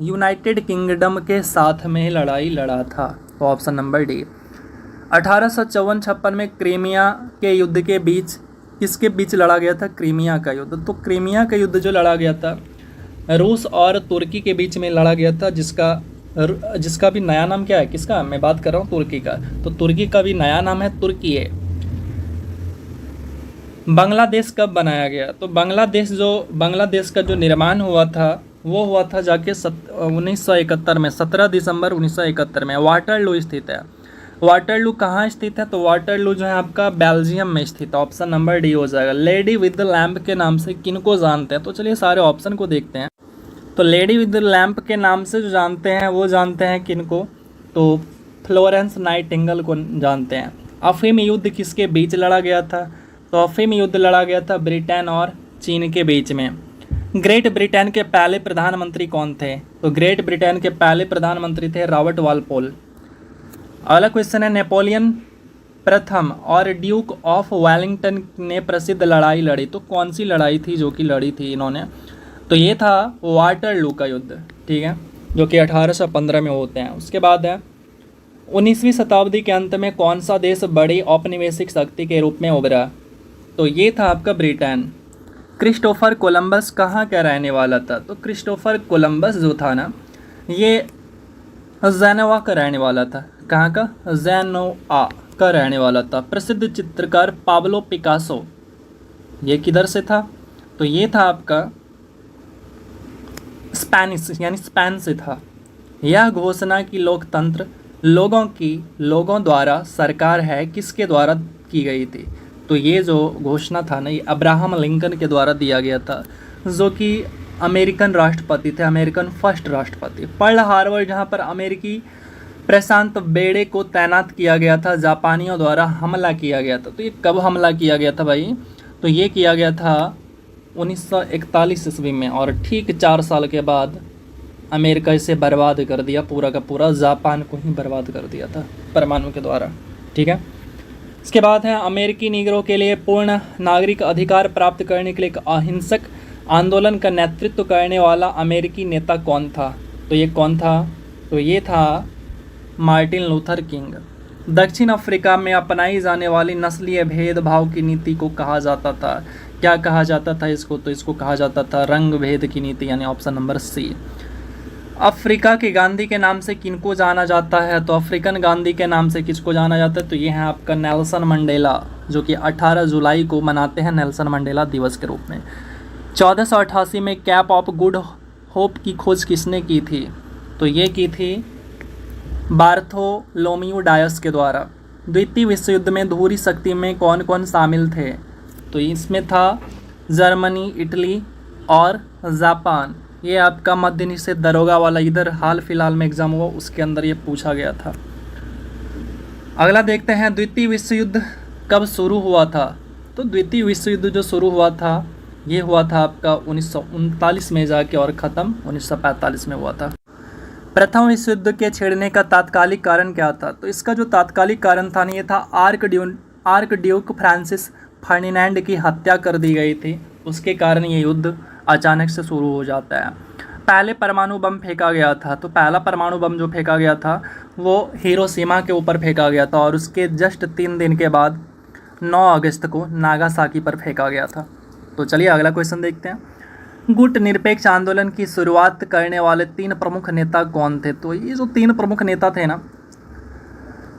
यूनाइटेड किंगडम के साथ में लड़ाई लड़ा था। तो ऑप्शन नंबर डी। 1854-56 में क्रीमिया के युद्ध के बीच किसके बीच लड़ा गया था? क्रीमिया का युद्ध। तो क्रीमिया का युद्ध जो लड़ा गया था रूस और तुर्की के बीच में लड़ा गया था, जिसका भी नया नाम क्या है? किसका मैं बात कर रहा हूँ? तुर्की का। तो तुर्की का भी नया नाम है तुर्की है। बांग्लादेश कब बनाया गया? तो बांग्लादेश का जो निर्माण हुआ था वो हुआ था जाके 1971 में, 17 दिसंबर 1971 में। वाटरलू स्थित है। वाटरलू कहाँ स्थित है? तो वाटरलू जो है आपका बेल्जियम में स्थित है। ऑप्शन नंबर डी हो जाएगा। लेडी विद द लैम्प के नाम से किनको जानते हैं? तो चलिए सारे ऑप्शन को देखते हैं। तो लेडी विद द लैम्प के नाम से जो जानते हैं वो जानते हैं किनको? तो फ्लोरेंस नाइटिंगेल को जानते हैं। अफीम युद्ध किसके बीच लड़ा गया था? तो अफीम युद्ध लड़ा गया था ब्रिटेन और चीन के बीच में। ग्रेट ब्रिटेन के पहले प्रधानमंत्री कौन थे? तो ग्रेट ब्रिटेन के पहले प्रधानमंत्री थे रॉबर्ट वालपोल। अगला क्वेश्चन है नेपोलियन प्रथम और ड्यूक ऑफ वेलिंगटन ने प्रसिद्ध लड़ाई लड़ी। तो कौन सी लड़ाई थी जो कि लड़ी थी इन्होंने? तो ये था वाटरलू का युद्ध। ठीक है, जो कि 1815 में होते हैं। उसके बाद है 19वीं शताब्दी के अंत में कौन सा देश बड़ी औपनिवेशिक शक्ति के रूप में उभरा? तो ये था आपका ब्रिटेन। क्रिस्टोफर कोलंबस कहाँ का रहने वाला था? तो क्रिस्टोफर कोलंबस जो था ना ये जेनोवा का रहने वाला था। कहाँ का? जेनोआ का रहने वाला था। प्रसिद्ध चित्रकार पाब्लो पिकासो ये किधर से था? तो ये था आपका स्पेनिश यानी स्पेन से था। यह घोषणा की लोकतंत्र लोगों द्वारा सरकार है किसके द्वारा की गई थी? तो ये जो घोषणा था ना ये अब्राहम लिंकन के द्वारा दिया गया था, जो कि अमेरिकन राष्ट्रपति थे, अमेरिकन फर्स्ट राष्ट्रपति। पर्ल हार्बर जहाँ पर अमेरिकी प्रशांत बेड़े को तैनात किया गया था, जापानियों द्वारा हमला किया गया था। तो ये कब हमला किया गया था भाई? तो ये किया गया था 1941 ईस्वी में, और ठीक 4 साल के बाद अमेरिका इसे बर्बाद कर दिया, पूरा का पूरा जापान को ही बर्बाद कर दिया था परमाणु के द्वारा। ठीक है, इसके बाद है अमेरिकी निगरों के लिए पूर्ण नागरिक अधिकार प्राप्त करने के लिए एक अहिंसक आंदोलन का नेतृत्व करने वाला अमेरिकी नेता कौन था? तो ये कौन था? तो ये था मार्टिन लूथर किंग। दक्षिण अफ्रीका में अपनाई जाने वाली नस्लीय भेदभाव की नीति को कहा जाता था, क्या कहा जाता था इसको? तो इसको कहा जाता था रंग भेद की नीति, यानी ऑप्शन नंबर सी। अफ्रीका के गांधी के नाम से किनको जाना जाता है? तो अफ्रीकन गांधी के नाम से किसको जाना जाता है? तो ये है आपका नेल्सन मंडेला, जो कि 18 जुलाई को मनाते हैं नेल्सन मंडेला दिवस के रूप में। 1488 में कैप ऑफ गुड होप की खोज किसने की थी? तो ये की थी बार्थोलोम्यू डायस के द्वारा। द्वितीय विश्व युद्ध में धुरी शक्ति में कौन कौन शामिल थे? तो इसमें था जर्मनी, इटली और जापान। ये आपका मध्य निषेध दरोगा वाला इधर हाल फिलहाल में एग्जाम हुआ उसके अंदर ये पूछा गया था। अगला देखते हैं द्वितीय विश्व युद्ध कब शुरू हुआ था? तो द्वितीय विश्व युद्ध जो शुरू हुआ था ये हुआ था आपका 1939 में जाके और ख़त्म 1945 में हुआ था। प्रथम विश्व युद्ध के छिड़ने का तात्कालिक कारण क्या था? तो इसका जो तात्कालिक कारण था ये था आर्क ड्यूक फ्रांसिस फर्डिनेंड की हत्या कर दी गई थी, उसके कारण ये युद्ध अचानक से शुरू हो जाता है। पहले परमाणु बम फेंका गया था, तो पहला परमाणु बम जो फेंका गया था वो हिरोशिमा के ऊपर फेंका गया था, और उसके जस्ट 3 दिन के बाद 9 अगस्त को नागासाकी पर फेंका गया था। तो चलिए अगला क्वेश्चन देखते हैं। गुट निरपेक्ष आंदोलन की शुरुआत करने वाले 3 प्रमुख नेता कौन थे? तो ये जो 3 प्रमुख नेता थे ना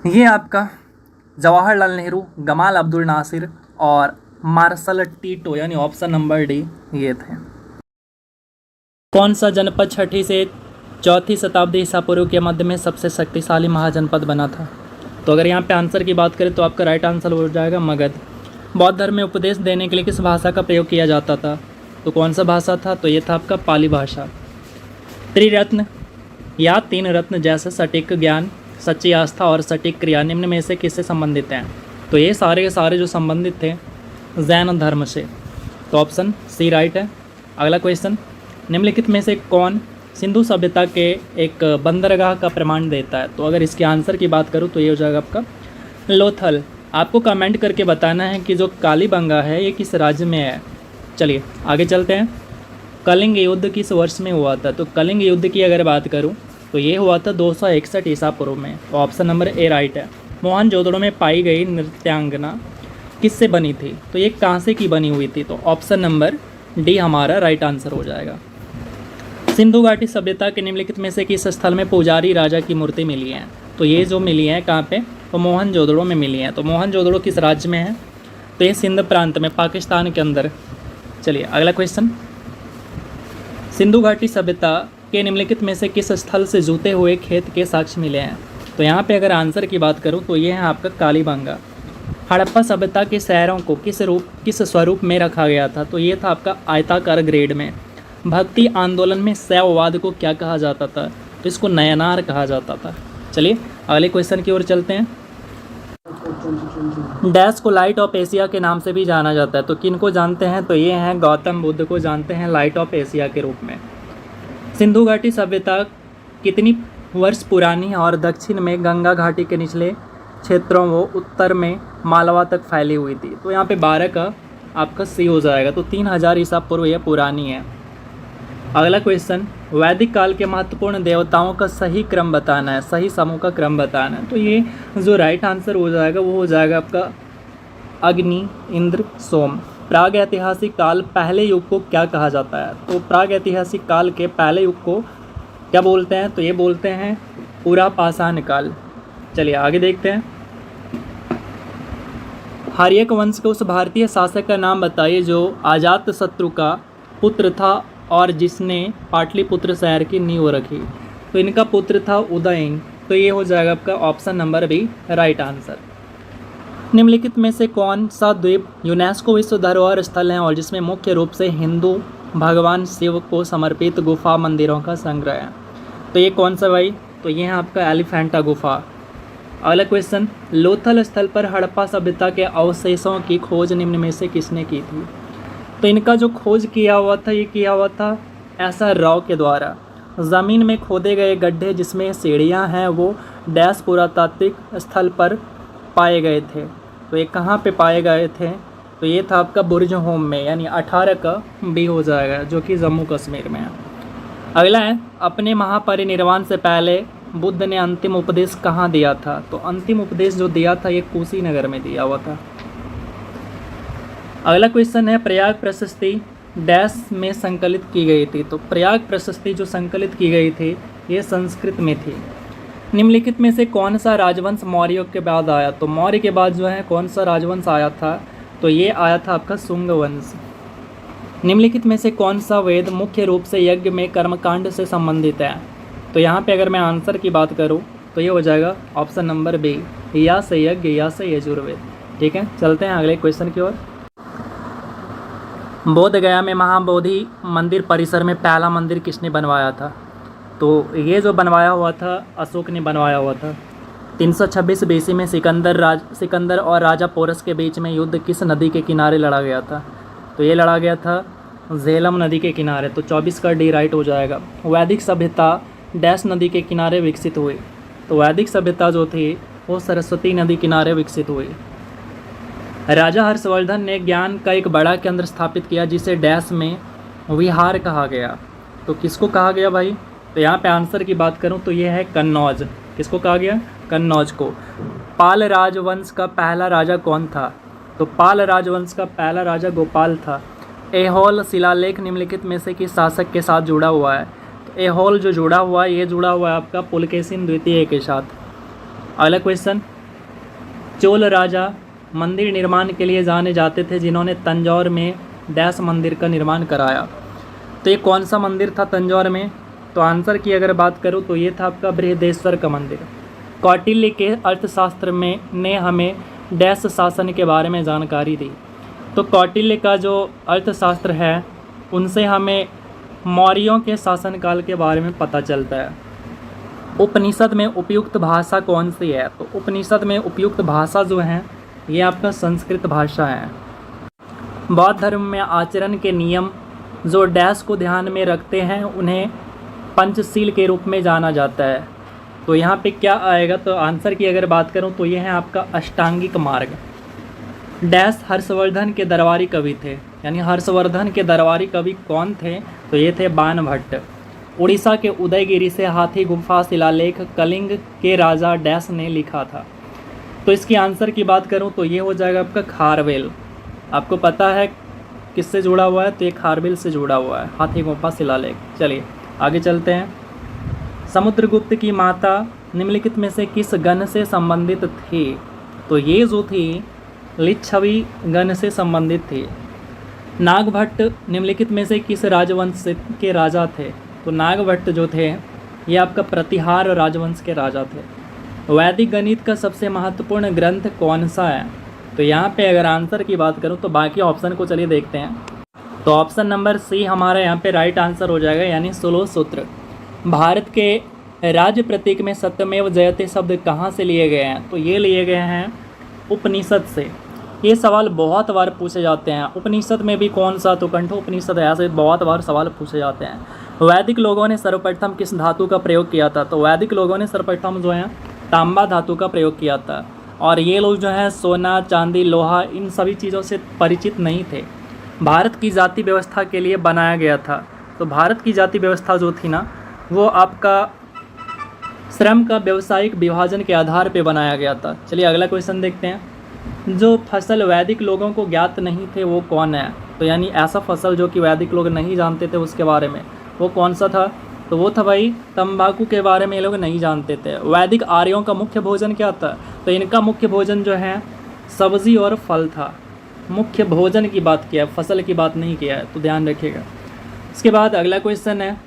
ये आपका जवाहरलाल नेहरू, गमाल अब्दुल नासिर और मार्शल टीटो, यानी ऑप्शन नंबर डी ये थे। कौन सा जनपद 6ठी से 4ठी शताब्दी ईसा पूर्व के मध्य में सबसे शक्तिशाली महाजनपद बना था? तो अगर यहाँ पे आंसर की बात करें तो आपका राइट आंसर हो जाएगा मगध। बौद्ध धर्म में उपदेश देने के लिए किस भाषा का प्रयोग किया जाता था? तो कौन सा भाषा था? तो ये था आपका पाली भाषा। त्रिरत्न या तीन रत्न जैसे सटीक ज्ञान, सच्ची आस्था और सटीक क्रिया निम्न में से किससे संबंधित हैं? तो ये सारे के सारे जो संबंधित थे जैन धर्म से। तो ऑप्शन सी राइट है। अगला क्वेश्चन, निम्नलिखित में से कौन सिंधु सभ्यता के एक बंदरगाह का प्रमाण देता है? तो अगर इसके आंसर की बात करूँ तो ये हो जाएगा आपका लोथल। आपको कमेंट करके बताना है कि जो कालीबंगा है ये किस राज्य में है। चलिए आगे चलते हैं। कलिंग युद्ध किस वर्ष में हुआ था? तो कलिंग युद्ध की अगर बात करूं तो ये हुआ था 261 ईसा पूर्व में। तो ऑप्शन नंबर ए राइट है। मोहनजोदड़ो में पाई गई नृत्यांगना किससे बनी थी? तो ये कांसे की बनी हुई थी। तो ऑप्शन नंबर डी हमारा राइट आंसर हो जाएगा। सिंधु घाटी सभ्यता के निम्नलिखित में से किस स्थल में पुजारी राजा की मूर्ति मिली है? तो ये जो मिली है कहाँ पे? तो मोहनजोदड़ो में मिली है। तो मोहनजोदड़ो किस राज्य में है? तो ये सिंध प्रांत में, पाकिस्तान के अंदर। चलिए अगला क्वेश्चन, सिंधु घाटी सभ्यता के निम्नलिखित में से किस स्थल से जूते हुए खेत के साक्ष्य मिले हैं? तो यहाँ पे अगर आंसर की बात करूँ तो ये है आपका कालीबंगा। हड़प्पा सभ्यता के शहरों को किस स्वरूप में रखा गया था? तो ये था आपका आयताकार ग्रेड में। भक्ति आंदोलन में शैववाद को क्या कहा जाता था? तो इसको नयनार कहा जाता था। चलिए अगले क्वेश्चन की ओर चलते हैं। डैश को लाइट ऑफ एशिया के नाम से भी जाना जाता है। तो किन को जानते हैं? तो ये हैं गौतम बुद्ध को जानते हैं लाइट ऑफ एशिया के रूप में। सिंधु घाटी सभ्यता कितनी वर्ष पुरानी है और दक्षिण में गंगा घाटी के निचले क्षेत्रों व उत्तर में मालवा तक फैली हुई थी? तो यहाँ पे 12 का आपका सी हो जाएगा। तो 3000 ईसा पूर्व यह पुरानी है। अगला क्वेश्चन, वैदिक काल के महत्वपूर्ण देवताओं का सही क्रम बताना है, सही समूह का क्रम बताना है। तो ये जो राइट आंसर हो जाएगा वो हो जाएगा आपका अग्नि, इंद्र, सोम। प्राग ऐतिहासिक काल पहले युग को क्या कहा जाता है? तो प्राग ऐतिहासिक काल के पहले युग को क्या बोलते हैं? तो ये बोलते हैं पूरा पाषाण काल। चलिए आगे देखते हैं। हर्यक वंश के उस भारतीय शासक का नाम बताइए जो अजातशत्रु का पुत्र था और जिसने पाटलिपुत्र शहर की नींव रखी। तो इनका पुत्र था उदयन। तो ये हो जाएगा आपका option number B right answer. निम्नलिखित में से कौन सा द्वीप यूनेस्को विश्व धरोहर स्थल है और जिसमें मुख्य रूप से हिंदू भगवान शिव को समर्पित गुफा मंदिरों का संग्रह है? तो ये कौन सा भाई? तो ये है आपका एलिफेंटा गुफा। अगला क्वेश्चन, लोथल स्थल पर हड़प्पा सभ्यता के अवशेषों की खोज निम्न में से किसने की थी? तो इनका जो खोज किया हुआ था ये किया हुआ था एसआर राव के द्वारा। ज़मीन में खोदे गए गड्ढे जिसमें सीढ़ियाँ हैं वो डैश पुरातात्विक स्थल पर पाए गए थे। तो ये कहाँ पे पाए गए थे? तो ये था आपका बुर्ज होम में, यानी 18 का बी हो जाएगा, जो कि जम्मू कश्मीर में है। अगला है, अपने महापरिनिर्वाण से पहले बुद्ध ने अंतिम उपदेश कहाँ दिया था? तो अंतिम उपदेश जो दिया था ये कुशीनगर में दिया हुआ था। अगला क्वेश्चन है, प्रयाग प्रशस्ति डैश में संकलित की गई थी? तो प्रयाग प्रशस्ति जो संकलित की गई थी ये संस्कृत में थी। निम्नलिखित में से कौन सा राजवंश मौर्य के बाद आया? तो मौर्य के बाद जो है कौन सा राजवंश आया था? तो ये आया था आपका शुंग वंश। निम्नलिखित में से कौन सा वेद मुख्य रूप से यज्ञ में कर्मकांड से संबंधित है? तो यहाँ पे अगर मैं आंसर की बात करूँ तो ये हो जाएगा ऑप्शन नंबर बी, या से यज्ञ या से यजुर्वेद। ठीक है, चलते हैं अगले क्वेश्चन की ओर। बोध गया में महाबोधि मंदिर परिसर में पहला मंदिर किसने बनवाया था? तो ये जो बनवाया हुआ था अशोक ने बनवाया हुआ था। 326 बीसी में सिकंदर और राजा पोरस के बीच में युद्ध किस नदी के किनारे लड़ा गया था? तो ये लड़ा गया था झेलम नदी के किनारे। तो 24 का डी राइट हो जाएगा। वैदिक सभ्यता डैश नदी के किनारे विकसित हुई? तो वैदिक सभ्यता जो थी वो सरस्वती नदी किनारे विकसित हुई। राजा हर्षवर्धन ने ज्ञान का एक बड़ा केंद्र स्थापित किया जिसे डैश में विहार कहा गया। तो किसको कहा गया भाई? तो यहाँ पे आंसर की बात करूँ तो ये है कन्नौज। किसको कहा गया? कन्नौज को। पाल राजवंश का पहला राजा कौन था? तो पाल राजवंश का पहला राजा गोपाल था। ऐहोल शिलालेख निम्नलिखित में से किस शासक के साथ जुड़ा हुआ है? तो ऐहोल जो जुड़ा हुआ है ये जुड़ा हुआ है आपका पुलकेशिन द्वितीय के साथ। अगला क्वेश्चन, चोल राजा मंदिर निर्माण के लिए जाने जाते थे जिन्होंने तंजौर में डैश मंदिर का निर्माण कराया। तो ये कौन सा मंदिर था तंजौर में? तो आंसर की अगर बात करूँ तो ये था आपका बृहदेश्वर का मंदिर। कौटिल्य के अर्थशास्त्र में ने हमें डैश शासन के बारे में जानकारी दी। तो कौटिल्य का जो अर्थशास्त्र है उनसे हमें मौर्यों के शासनकाल के बारे में पता चलता है। उपनिषद में उपयुक्त भाषा कौन सी है? तो उपनिषद में उपयुक्त भाषा जो है ये आपका संस्कृत भाषा है। बौद्ध धर्म में आचरण के नियम जो डैश को ध्यान में रखते हैं उन्हें पंचशील के रूप में जाना जाता है। तो यहाँ पे क्या आएगा? तो आंसर की अगर बात करूँ तो ये है आपका अष्टांगिक मार्ग। डैश हर्षवर्धन के दरबारी कवि थे, यानी हर्षवर्धन के दरबारी कवि कौन थे? तो ये थे बाणभट्ट। उड़ीसा के उदयगिरी से हाथी गुफा शिलालेख कलिंग के राजा डैश ने लिखा था। तो इसकी आंसर की बात करूं तो ये हो जाएगा आपका खारवेल। आपको पता है किससे जुड़ा हुआ है? तो ये खारवेल से जुड़ा हुआ है, हाथी गुफा शिलालेख। चलिए आगे चलते हैं। समुद्रगुप्त की माता निम्नलिखित में से किस गण से संबंधित थी? तो ये जो थी लिच्छवी गण से संबंधित थी। नागभट्ट निम्नलिखित में से किस राजवंश के राजा थे? तो नागभट्ट जो थे ये आपका प्रतिहार राजवंश के राजा थे। वैदिक गणित का सबसे महत्वपूर्ण ग्रंथ कौन सा है? तो यहाँ पे अगर आंसर की बात करूँ तो बाकी ऑप्शन को चलिए देखते हैं। तो ऑप्शन नंबर सी हमारा यहाँ पे राइट आंसर हो जाएगा, यानी 16 सूत्र। भारत के राज्य प्रतीक में सत्यमेव जयते शब्द कहाँ से लिए गए हैं? तो ये लिए गए हैं उपनिषद से। ये सवाल बहुत बार पूछे जाते हैं। उपनिषद में भी कौन सा? तो कंठोपनिषद है। ऐसे बहुत बार सवाल पूछे जाते हैं। वैदिक लोगों ने सर्वप्रथम किस धातु का प्रयोग किया था? तो वैदिक लोगों ने सर्वप्रथम जो है तांबा धातु का प्रयोग किया था। और ये लोग जो है सोना, चांदी, लोहा इन सभी चीज़ों से परिचित नहीं थे। भारत की जाति व्यवस्था के लिए बनाया गया था। तो भारत की जाति व्यवस्था जो थी ना वो आपका श्रम का व्यावसायिक विभाजन के आधार पर बनाया गया था। चलिए अगला क्वेश्चन देखते हैं। जो फसल वैदिक लोगों को ज्ञात नहीं थे वो कौन है? तो यानी ऐसा फसल जो कि वैदिक लोग नहीं जानते थे उसके बारे में, वो कौन सा था? तो वो था भाई तंबाकू के बारे में ये लोग नहीं जानते थे। वैदिक आर्यों का मुख्य भोजन क्या था? तो इनका मुख्य भोजन जो है सब्जी और फल था। मुख्य भोजन की बात किया है, फसल की बात नहीं किया है, तो ध्यान रखिएगा। इसके बाद अगला क्वेश्चन है,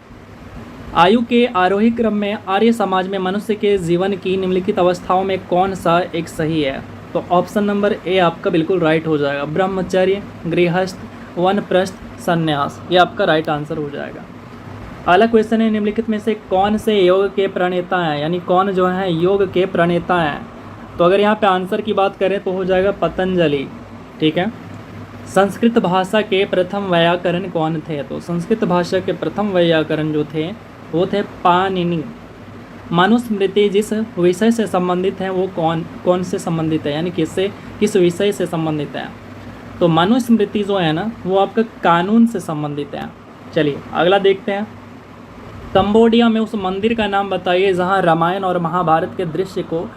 आयु के आरोही क्रम में आर्य समाज में मनुष्य के जीवन की निम्नलिखित अवस्थाओं में कौन सा एक सही है? तो ऑप्शन नंबर ए आपका बिल्कुल राइट हो जाएगा। ब्रह्मचर्य, गृहस्थ, वनप्रस्थ, संन्यास, ये आपका राइट आंसर हो जाएगा। अगला क्वेश्चन है, निम्नलिखित में से कौन से योग के प्रणेता हैं? यानी कौन जो है योग के प्रणेता हैं? तो अगर यहाँ पे आंसर की बात करें तो हो जाएगा पतंजलि। ठीक है। संस्कृत भाषा के प्रथम वैयाकरण कौन थे? तो संस्कृत भाषा के प्रथम वैयाकरण जो थे वो थे पाणिनि। मनुस्मृति जिस विषय से संबंधित है वो कौन से संबंधित है, यानी किस विषय से संबंधित है? तो मनुस्मृति जो है ना वो आपका कानून से संबंधित है। चलिए अगला देखते हैं। कंबोडिया में उस मंदिर का नाम बताइए जहां रामायण और महाभारत के दृश्य को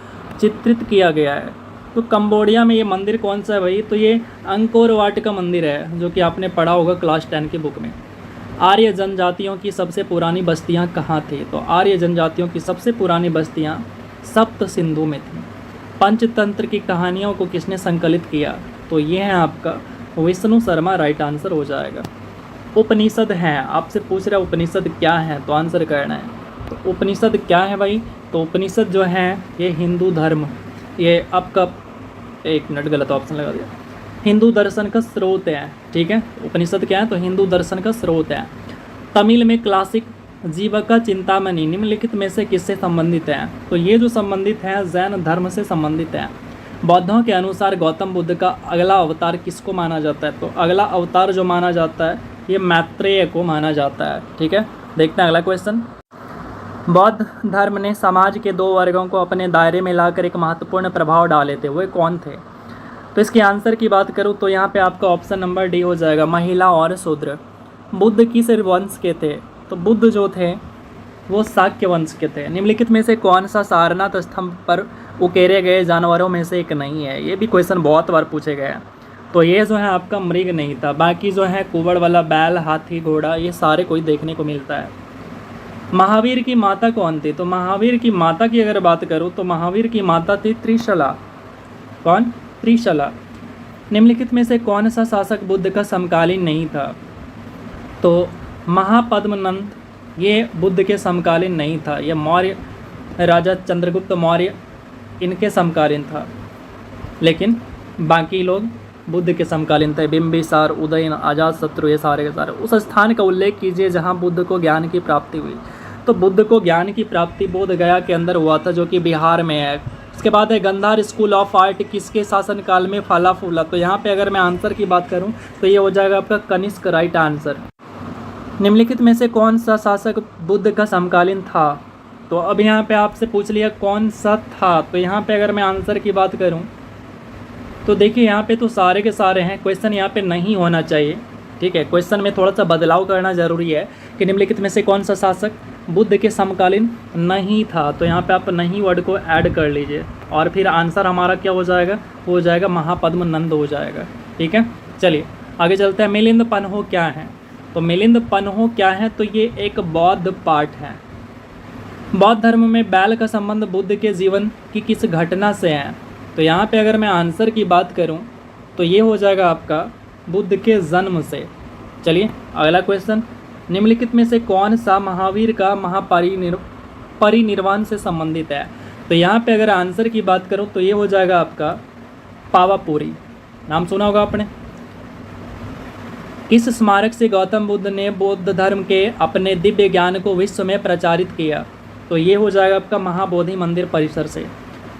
चित्रित किया गया है। तो कंबोडिया में ये मंदिर कौन सा है भाई? तो ये अंकोर वाट का मंदिर है, जो कि आपने पढ़ा होगा क्लास 10 की बुक में। आर्य जनजातियों की सबसे पुरानी बस्तियां कहाँ थी? तो आर्य जनजातियों की सबसे पुरानी बस्तियां सप्त सिंधु में थी। पंचतंत्र की कहानियों को किसने संकलित किया? तो ये है आपका विष्णु शर्मा, राइट आंसर हो जाएगा। उपनिषद हैं, आपसे पूछ रहा है उपनिषद क्या है, तो आंसर करना है। तो उपनिषद क्या है भाई? तो उपनिषद जो है ये हिंदू धर्म, ये आपका एक मिनट गलत ऑप्शन लगा दिया, हिंदू दर्शन का स्रोत है। ठीक है, उपनिषद क्या है? तो हिंदू दर्शन का स्रोत है। तमिल में क्लासिक जीवका चिंतामणि निम्नलिखित में से किससे संबंधित है? तो ये जो संबंधित है जैन धर्म से संबंधित है। बौद्धों के अनुसार गौतम बुद्ध का अगला अवतार किसको माना जाता है? तो अगला अवतार जो माना जाता है ये मैत्रेय को माना जाता है। ठीक है, देखते हैं अगला क्वेश्चन। बौद्ध धर्म ने समाज के दो वर्गों को अपने दायरे में लाकर एक महत्वपूर्ण प्रभाव डाले थे, वो कौन थे? तो इसके आंसर की बात करूँ तो यहाँ पे आपका ऑप्शन नंबर डी हो जाएगा, महिला और शूद्र। बुद्ध किस वंश के थे? तो बुद्ध जो थे वो शाक्य वंश के थे। निम्नलिखित में से कौन सा सारनाथ स्तंभ पर उकेरे गए जानवरों में से एक नहीं है? ये भी क्वेश्चन बहुत बार पूछे गए हैं। तो ये जो है आपका मृग नहीं था, बाकी जो है कुबड़ वाला बैल, हाथी, घोड़ा, ये सारे कोई देखने को मिलता है। महावीर की माता कौन थी? तो महावीर की माता की अगर बात करूँ तो महावीर की माता थी त्रिशला। कौन? त्रिशला। निम्नलिखित में से कौन सा शासक बुद्ध का समकालीन नहीं था? तो महापद्मनंद ये बुद्ध के समकालीन नहीं था, ये मौर्य राजा चंद्रगुप्त मौर्य इनके समकालीन था। लेकिन बाकी लोग बुद्ध के समकालीन थे। बिंबिसार, उदयन, अजातशत्रु, ये सारे के सारे। उस स्थान का उल्लेख कीजिए जहाँ बुद्ध को ज्ञान की प्राप्ति हुई। तो बुद्ध को ज्ञान की प्राप्ति बोध गया के अंदर हुआ था, जो कि बिहार में है। इसके बाद है गंधार स्कूल ऑफ आर्ट किसके शासनकाल में फला फूला। तो यहाँ पे अगर मैं आंसर की बात करूँ तो ये हो जाएगा आपका कनिष्क, राइट आंसर। निम्नलिखित में से कौन सा शासक बुद्ध का समकालीन था। तो अब यहाँ पे आपसे पूछ लिया कौन सा था। तो यहाँ पे अगर मैं आंसर की बात करूँ तो देखिए यहाँ पे तो सारे के सारे हैं। क्वेश्चन यहाँ पे नहीं होना चाहिए, ठीक है। क्वेश्चन में थोड़ा सा बदलाव करना ज़रूरी है कि निम्नलिखित में से कौन सा शासक बुद्ध के समकालीन नहीं था। तो यहाँ पे आप नहीं वर्ड को ऐड कर लीजिए और फिर आंसर हमारा क्या हो जाएगा, हो जाएगा महापद्म नंद हो जाएगा, ठीक है। चलिए आगे चलते हैं। मिलिंद पन्हो क्या है। तो मिलिंद पन्हो क्या है, तो ये एक बौद्ध पाठ है। बौद्ध धर्म में बैल का संबंध बुद्ध के जीवन की किस घटना से है। तो यहाँ पे अगर मैं आंसर की बात करूँ तो ये हो जाएगा आपका बुद्ध के जन्म से। चलिए अगला क्वेश्चन। निम्नलिखित में से कौन सा महावीर का परिनिर्वाण से संबंधित है। तो यहाँ पे अगर आंसर की बात करूँ तो ये हो जाएगा आपका पावापुरी। नाम सुना होगा आपने। किस स्मारक से गौतम बुद्ध ने बौद्ध धर्म के अपने दिव्य ज्ञान को विश्व में प्रचारित किया। तो ये हो जाएगा आपका महाबोधि मंदिर परिसर से।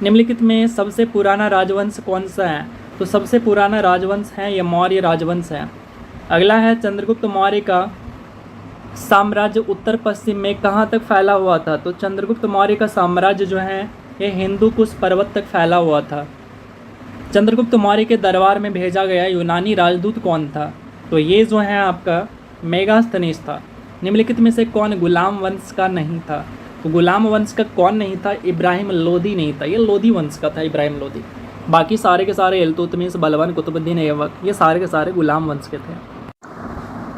निम्नलिखित में सबसे पुराना राजवंश कौन सा है। तो सबसे पुराना राजवंश है ये मौर्य राजवंश है। अगला है चंद्रगुप्त मौर्य का साम्राज्य उत्तर पश्चिम में कहाँ तक फैला हुआ था। तो चंद्रगुप्त मौर्य का साम्राज्य जो है ये हिंदू कुश पर्वत तक फैला हुआ था। चंद्रगुप्त मौर्य के दरबार में भेजा गया यूनानी राजदूत कौन था। तो ये जो है आपका मेगास्थनीज था। निम्नलिखित में से कौन गुलाम वंश का नहीं था। तो गुलाम वंश का कौन नहीं था, इब्राहिम लोदी नहीं था। ये लोदी वंश का था इब्राहिम लोदी। बाकी सारे के सारे इल्तुतमिश, बलबन, कुतुबुद्दीन ऐबक, ये सारे के सारे गुलाम वंश के थे।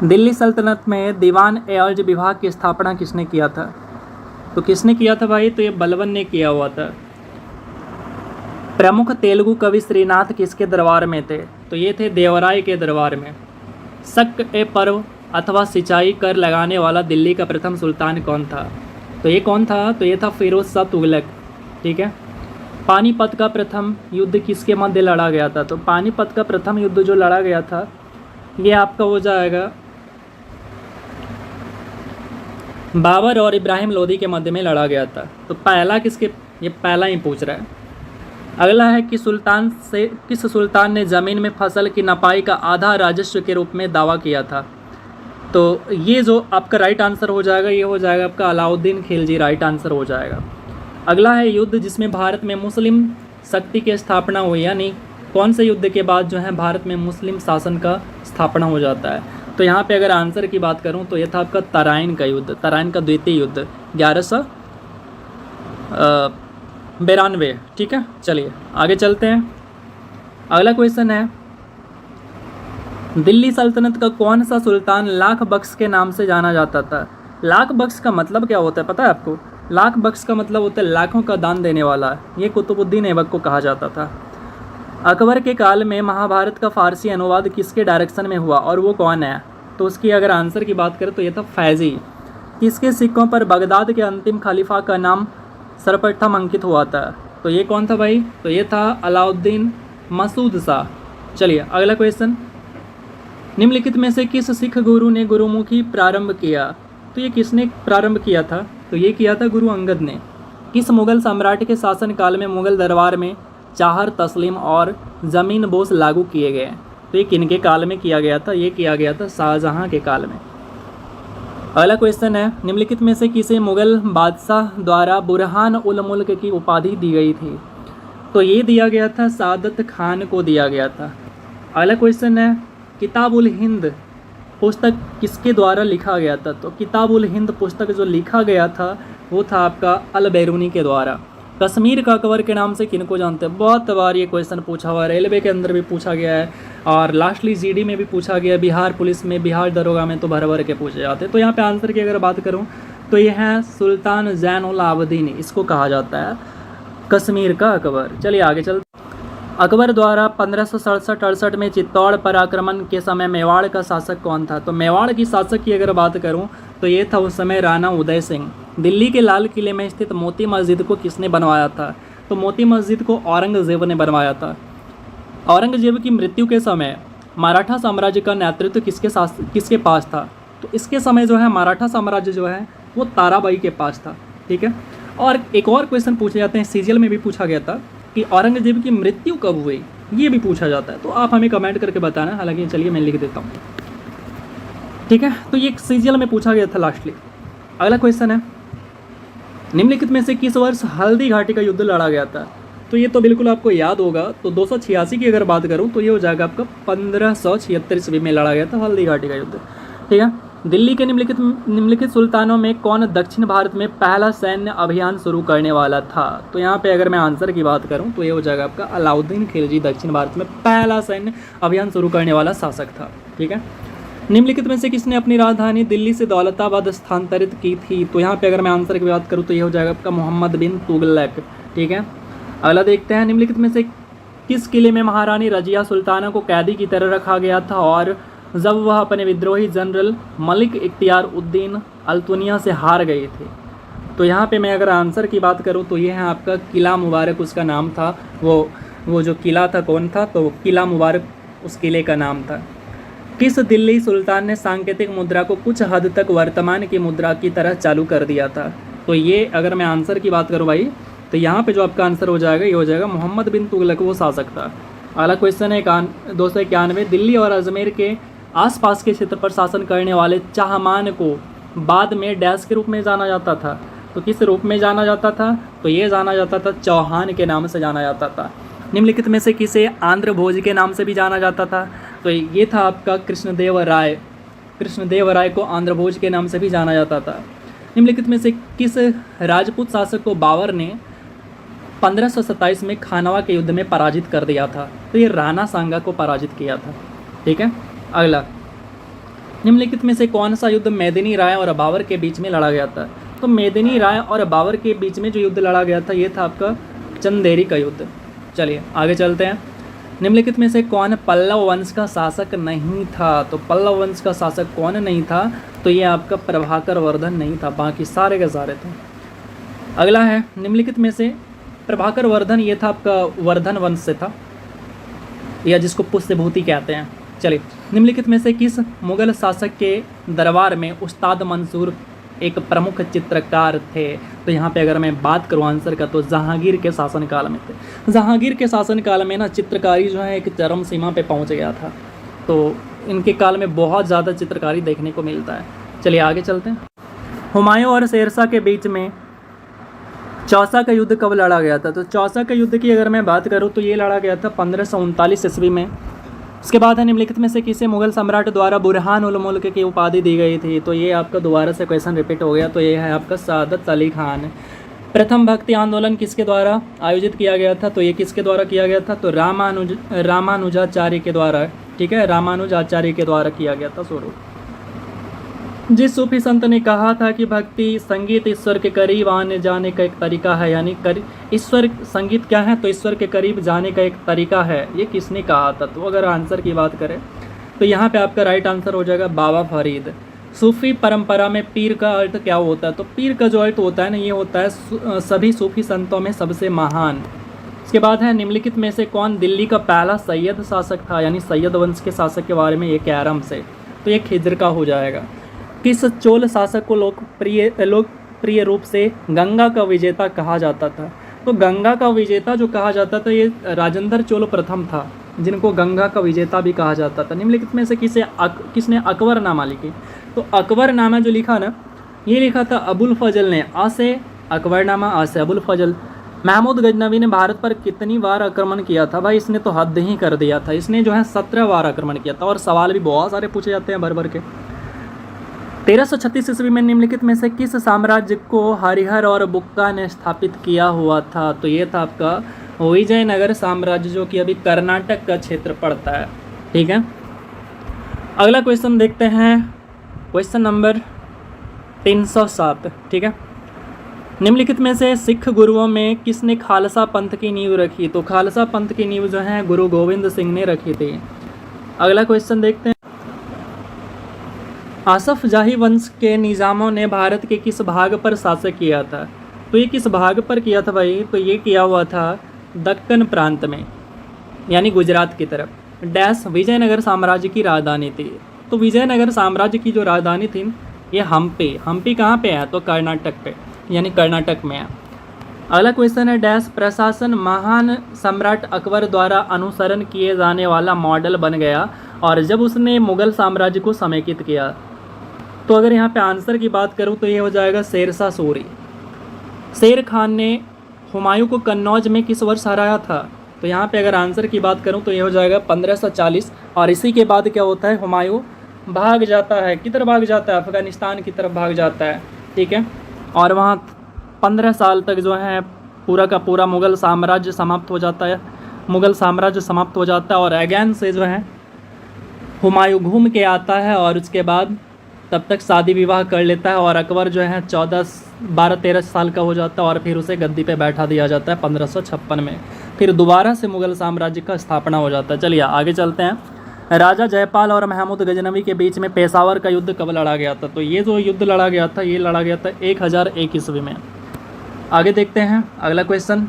दिल्ली सल्तनत में दीवान-ए-अर्ज विभाग की स्थापना किसने किया था। तो किसने किया था भाई, तो ये बलबन ने किया हुआ था। प्रमुख तेलुगु कवि श्रीनाथ किसके दरबार में थे। तो ये थे देवराय के दरबार में। शक-ए-पर्व अथवा सिंचाई कर लगाने वाला दिल्ली का प्रथम सुल्तान कौन था। तो ये कौन था, तो ये था फिरोज शाह तुगलक, ठीक है। पानीपत का प्रथम युद्ध किसके मध्य लड़ा गया था। तो पानीपत का प्रथम युद्ध जो लड़ा गया था ये आपका हो जाएगा बाबर और इब्राहिम लोदी के मध्य में लड़ा गया था। तो पहला किसके, ये पहला ही पूछ रहा है। अगला है कि किस सुल्तान ने ज़मीन में फसल की नपाई का आधा राजस्व के रूप में दावा किया था। तो ये जो आपका राइट आंसर हो जाएगा ये हो जाएगा आपका अलाउद्दीन खिलजी, राइट आंसर हो जाएगा। अगला है युद्ध जिसमें भारत में मुस्लिम शक्ति की स्थापना हुई, यानी कौन से युद्ध के बाद जो है भारत में मुस्लिम शासन का स्थापना हो जाता है। तो यहाँ पे अगर आंसर की बात करूँ तो यह था आपका तराइन का युद्ध, तराइन का द्वितीय युद्ध 1192, ठीक है। चलिए आगे चलते हैं। अगला क्वेश्चन है दिल्ली सल्तनत का कौन सा सुल्तान लाख बख्श के नाम से जाना जाता था। लाख बख्श का मतलब क्या होता है पता है आपको। लाख बख्श का मतलब होता है लाखों का दान देने वाला। ये कुतुबुद्दीन ऐबक को कहा जाता था। अकबर के काल में महाभारत का फारसी अनुवाद किसके डायरेक्शन में हुआ और वो कौन है। तो उसकी अगर आंसर की बात करें तो ये था फैजी। किसके सिक्कों पर बगदाद के अंतिम खलीफा का नाम सर्वप्रथम अंकित हुआ था। तो ये कौन था भाई, तो ये था अलाउद्दीन मसूद शाह। चलिए अगला क्वेश्चन। निम्नलिखित में से किस सिख गुरु ने गुरुमुखी प्रारंभ किया। तो ये किसने प्रारंभ किया था, तो ये किया था गुरु अंगद ने। किस मुगल सम्राट के शासनकाल में मुगल दरबार में चाहर, तस्लीम और ज़मीन बोस लागू किए गए। तो ये किनके काल में किया गया था, ये किया गया था शाहजहाँ के काल में। अगला क्वेश्चन है निम्नलिखित में से किसे मुगल बादशाह द्वारा बुरहान उल मुल्क की उपाधि दी गई थी। तो ये दिया गया था सादत खान को दिया गया था। अगला क्वेश्चन है किताब उल हिंद पुस्तक किसके द्वारा लिखा गया था। तो किताब उल हिंद पुस्तक जो लिखा गया था वो था आपका अल बैरूनी के द्वारा। कश्मीर का अकबर के नाम से किनको जानते हैं। बहुत बार ये क्वेश्चन पूछा हुआ है, रेलवे के अंदर भी पूछा गया है और लास्टली जीडी में भी पूछा गया, बिहार पुलिस में, बिहार दरोगा में तो भर भर के पूछे जाते हैं। तो यहाँ पे आंसर की अगर बात करूँ तो ये है सुल्तान ज़ैनुल आबदीन, इसको कहा जाता है कश्मीर का अकबर। चलिए आगे चलते। अकबर द्वारा 1567-68 में चित्तौड़ पर आक्रमण के समय मेवाड़ का शासक कौन था। तो मेवाड़ की शासक की अगर बात करूं तो ये था उस समय राणा उदय सिंह। दिल्ली के लाल किले में स्थित मोती मस्जिद को किसने बनवाया था। तो मोती मस्जिद को औरंगजेब ने बनवाया था। औरंगजेब की मृत्यु के समय मराठा साम्राज्य का नेतृत्व किसके पास था? तो इसके समय जो है मराठा साम्राज्य जो है वो ताराबाई के पास था। ठीक है। और एक और क्वेश्चन पूछे जाते हैं, सीजीएल में भी पूछा गया था कि औरंगजेब की मृत्यु कब हुई, ये भी पूछा जाता है। तो आप हमें कमेंट करके बताना, हालांकि चलिए मैं लिख देता हूँ। ठीक है, तो ये सीजीएल में पूछा गया था लास्टली। अगला क्वेश्चन है, निम्नलिखित में से किस वर्ष हल्दी घाटी का युद्ध लड़ा गया था? तो ये तो बिल्कुल आपको याद होगा। तो 286 की अगर बात करूँ तो ये हो जाएगा आपका 1576 ईस्वी में लड़ा गया था हल्दी घाटी का युद्ध। ठीक है। दिल्ली के निम्नलिखित सुल्तानों में कौन दक्षिण भारत में पहला सैन्य अभियान शुरू करने वाला था? तो यहाँ पे अगर मैं आंसर की बात करूँ तो ये हो जाएगा आपका अलाउद्दीन खिलजी दक्षिण भारत में पहला सैन्य अभियान शुरू करने वाला शासक था। ठीक है। निम्नलिखित में से किसने अपनी राजधानी दिल्ली से दौलताबाद स्थानांतरित की थी? तो यहाँ पे अगर मैं आंसर की बात करूँ तो ये हो जाएगा आपका मोहम्मद बिन तुगलक। ठीक है। अगला देखते हैं, निम्नलिखित में से किस किले में महारानी रजिया सुल्ताना को कैदी की तरह रखा गया था और जब वह अपने विद्रोही जनरल मलिक इख्तियार उद्दीन अल्तुनिया से हार गए थे? तो यहाँ पे मैं अगर आंसर की बात करूँ तो ये है आपका किला मुबारक उसका नाम था। वो जो किला था कौन था? तो किला मुबारक उस किले का नाम था। किस दिल्ली सुल्तान ने सांकेतिक मुद्रा को कुछ हद तक वर्तमान की मुद्रा की तरह चालू कर दिया था? तो ये अगर मैं आंसर की बात करूँ भाई तो यहाँ पे जो आपका आंसर हो जाएगा ये हो जाएगा मोहम्मद बिन तुगलक, वो शासक था। अगला क्वेश्चन है 291, दिल्ली और अजमेर के आसपास के क्षेत्र पर शासन करने वाले चाहमान को बाद में डैश के रूप में जाना जाता था? तो किस रूप में जाना जाता था? तो ये जाना जाता था चौहान के नाम से जाना जाता था। निम्नलिखित में से किसे आंध्र भोज के नाम से भी जाना जाता था? तो ये था आपका कृष्णदेव राय। कृष्णदेव राय को आंध्र भोज के नाम से भी जाना जाता था। निम्नलिखित में से किस राजपूत शासक को बाबर ने 1527 में खानवा के युद्ध में पराजित कर दिया था? तो ये राणा सांगा को पराजित किया था। ठीक है। अगला, निम्नलिखित में से कौन सा युद्ध मेदिनी राय और बाबर के बीच में लड़ा गया था? तो मेदिनी राय और बाबर के बीच में जो युद्ध लड़ा गया था ये था आपका चंदेरी का युद्ध। चलिए आगे चलते हैं। निम्नलिखित में से कौन पल्लव वंश का शासक नहीं था? तो पल्लव वंश का शासक कौन नहीं था? तो ये आपका प्रभाकर वर्धन नहीं था, बाकी सारे के सारे थे। अगला है, निम्नलिखित में से प्रभाकर वर्धन ये था आपका वर्धन वंश से था, या जिसको पुष्यभूति कहते हैं। चलिए, निम्नलिखित में से किस मुगल शासक के दरबार में उस्ताद मंसूर एक प्रमुख चित्रकार थे? तो यहाँ पे अगर मैं बात करूँ आंसर का तो जहांगीर के शासनकाल में थे। जहांगीर के शासनकाल में ना चित्रकारी जो है एक चरम सीमा पे पहुँच गया था, तो इनके काल में बहुत ज़्यादा चित्रकारी देखने को मिलता है। चलिए आगे चलते हैं। हुमायूं और शेरशाह के बीच में चौसा का युद्ध कब लड़ा गया था? तो चौसा का युद्ध की अगर मैं बात करूं तो ये लड़ा गया था 1539 ईस्वी में। उसके बाद है, निम्नलिखित में से किसे मुगल सम्राट द्वारा बुरहान उल मुल्क की उपाधि दी गई थी? तो ये आपका दोबारा से क्वेश्चन रिपीट हो गया, तो ये है आपका सादत अली खान। प्रथम भक्ति आंदोलन किसके द्वारा आयोजित किया गया था? तो ये किसके द्वारा किया गया था? तो रामानुजाचार्य के द्वारा। ठीक है, रामानुजाचार्य के द्वारा किया गया था। सोरो जिस सूफी संत ने कहा था कि भक्ति संगीत ईश्वर के करीब आने जाने का एक तरीका है, यानी ईश्वर संगीत क्या है? तो ईश्वर के करीब जाने का एक तरीका है, ये किसने कहा था? तो अगर आंसर की बात करें तो यहाँ पे आपका राइट आंसर हो जाएगा बाबा फरीद। सूफी परंपरा में पीर का अर्थ क्या होता है? तो पीर का जो अर्थ होता है ना, ये होता है सभी सूफी संतों में सबसे महान। इसके बाद है, निम्नलिखित में से कौन दिल्ली का पहला सैयद शासक था? यानी सैयद वंश के शासक के बारे में ये कैरम से, तो ये खिज्र का हो जाएगा। किस चोल शासक को लोकप्रिय रूप से गंगा का विजेता कहा जाता था? तो गंगा का विजेता जो कहा जाता था ये राजेंद्र चोल प्रथम था, जिनको गंगा का विजेता भी कहा जाता था। निम्नलिखित में से किसने अकबरनामा लिखी? तो अकबरनामा जो लिखा ना, ये लिखा था अबुल फजल ने। आ से अकबरनामा, आ से अबुल फजल। महमूद गजनवी ने भारत पर कितनी बार आक्रमण किया था? भाई इसने तो हद ही कर दिया था, इसने जो है 17 बार आक्रमण किया था, और सवाल भी बहुत सारे पूछे जाते हैं भर भर के। 1336 ईस्वी में निम्नलिखित में से किस साम्राज्य को हरिहर और बुक्का ने स्थापित किया हुआ था? तो ये था आपका विजयनगर साम्राज्य, जो कि अभी कर्नाटक का क्षेत्र पड़ता है। ठीक है, अगला क्वेश्चन देखते हैं, क्वेश्चन नंबर 307। ठीक है, निम्नलिखित में से सिख गुरुओं में किसने खालसा पंथ की नींव रखी? तो खालसा पंथ की नींव जो है गुरु गोविंद सिंह ने रखी थी। अगला क्वेश्चन देखते हैं, आसफ जाही वंश के निज़ामों ने भारत के किस भाग पर शासन किया था? तो ये किस भाग पर किया था भाई? तो ये किया हुआ था दक्कन प्रांत में। यानी गुजरात की तरफ। डैश विजयनगर साम्राज्य की राजधानी थी। तो विजयनगर साम्राज्य की जो राजधानी थी ये हम्पी। हम्पी कहाँ पे है? तो कर्नाटक पे, यानी कर्नाटक में है। अगला क्वेश्चन है डैश प्रशासन महान सम्राट अकबर द्वारा अनुसरण किए जाने वाला मॉडल बन गया और जब उसने मुगल साम्राज्य को समेकित किया। तो अगर यहाँ पे आंसर की बात करूँ तो ये हो जाएगा शेरशाह सूरी। शेर खान ने हुमायूं को कन्नौज में किस वर्ष हराया था? तो यहाँ पे अगर आंसर की बात करूँ तो ये हो जाएगा 1540। और इसी के बाद क्या होता है, हुमायूं भाग जाता है, किधर भाग जाता है? अफगानिस्तान की तरफ भाग जाता है, ठीक है। और वहाँ 15 साल तक जो है पूरा का पूरा मुग़ल साम्राज्य समाप्त हो जाता है। मुग़ल साम्राज्य समाप्त हो जाता है और अगेन से जो है हुमायूं घूम के आता है और उसके बाद तब तक शादी विवाह कर लेता है और अकबर जो है 12-13 साल का हो जाता है और फिर उसे गद्दी पे बैठा दिया जाता है 1556 में। फिर दोबारा से मुग़ल साम्राज्य का स्थापना हो जाता है। चलिए आगे चलते हैं। राजा जयपाल और महमूद गजनवी के बीच में पेशावर का युद्ध कब लड़ा गया था? तो ये जो युद्ध लड़ा गया था ये लड़ा गया था 1001 ईस्वी में। आगे देखते हैं अगला क्वेश्चन,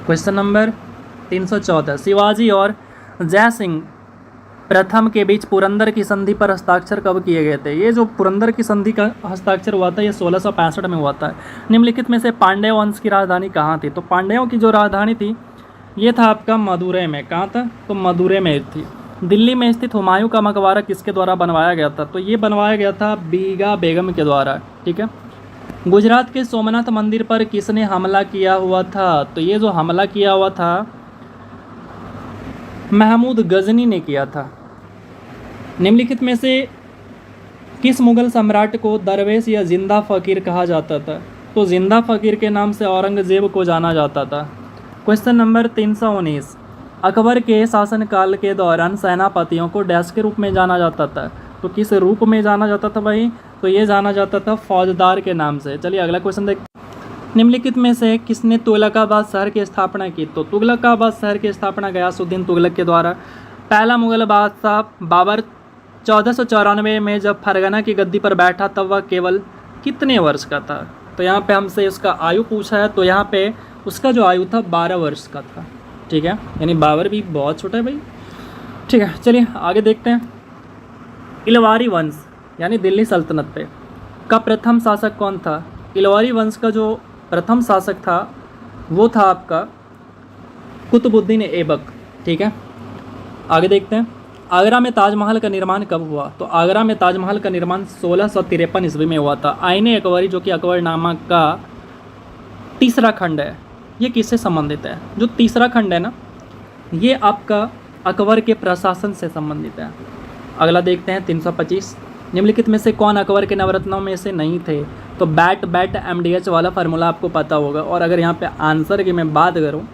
क्वेश्चन नंबर 314। शिवाजी और जय सिंह प्रथम के बीच पुरंदर की संधि पर हस्ताक्षर कब किए गए थे? ये जो पुरंदर की संधि का हस्ताक्षर हुआ था ये 1665 में हुआ था। निम्नलिखित में से पांड्य वंश की राजधानी कहाँ थी? तो पांड्यों की जो राजधानी थी ये था आपका मदुरै में। कहाँ था? तो मदुरै में थी। दिल्ली में स्थित हुमायूं का मकबरा किसके द्वारा बनवाया गया था? तो ये बनवाया गया था बीगा बेगम के द्वारा, ठीक है। गुजरात के सोमनाथ मंदिर पर किसने हमला किया हुआ था? तो ये जो हमला किया हुआ था महमूद गजनी ने किया था। निम्नलिखित में से किस मुग़ल सम्राट को दरवेश या जिंदा फ़कीर कहा जाता था? तो जिंदा फ़कीर के नाम से औरंगज़ेब को जाना जाता था। Question number 319। अकबर के शासनकाल के दौरान सेनापतियों को डैश के रूप में जाना जाता था? तो किस रूप में जाना जाता था भाई? तो ये जाना जाता था फौजदार के नाम से। चलिए अगला क्वेश्चन देखते हैं। निम्नलिखित में से किसने तुगलकाबाद शहर की स्थापना की? तो तुगलकाबाद शहर की स्थापना गयासुद्दीन तुगलक के द्वारा। पहला मुग़ल बादशाह बाबर 1494 में जब फरगना की गद्दी पर बैठा तब वह केवल कितने वर्ष का था? तो यहाँ पे हमसे उसका आयु पूछा है, तो यहाँ पे उसका जो आयु था 12 वर्ष का था, ठीक है। यानी बाबर भी बहुत छोटा है भाई, ठीक है। चलिए आगे देखते हैं। इलवारी वंश यानी दिल्ली सल्तनत पे का प्रथम शासक कौन था? इलवारी वंश का जो प्रथम शासक था वो था आपका कुतुबुद्दीन ऐबक, ठीक है। आगे देखते हैं। आगरा में ताजमहल का निर्माण कब हुआ? तो आगरा में ताजमहल का निर्माण 1653 ईस्वी में हुआ था। आईने अकबरी जो कि अकबरनामा का तीसरा खंड है ये किससे संबंधित है? जो तीसरा खंड है ना ये आपका अकबर के प्रशासन से संबंधित है। अगला देखते हैं 325। निम्नलिखित में से कौन अकबर के नवरत्नों में से नहीं थे? तो बैट MDH वाला फार्मूला आपको पता होगा। और अगर यहाँ पे आंसर की मैं बात करूँ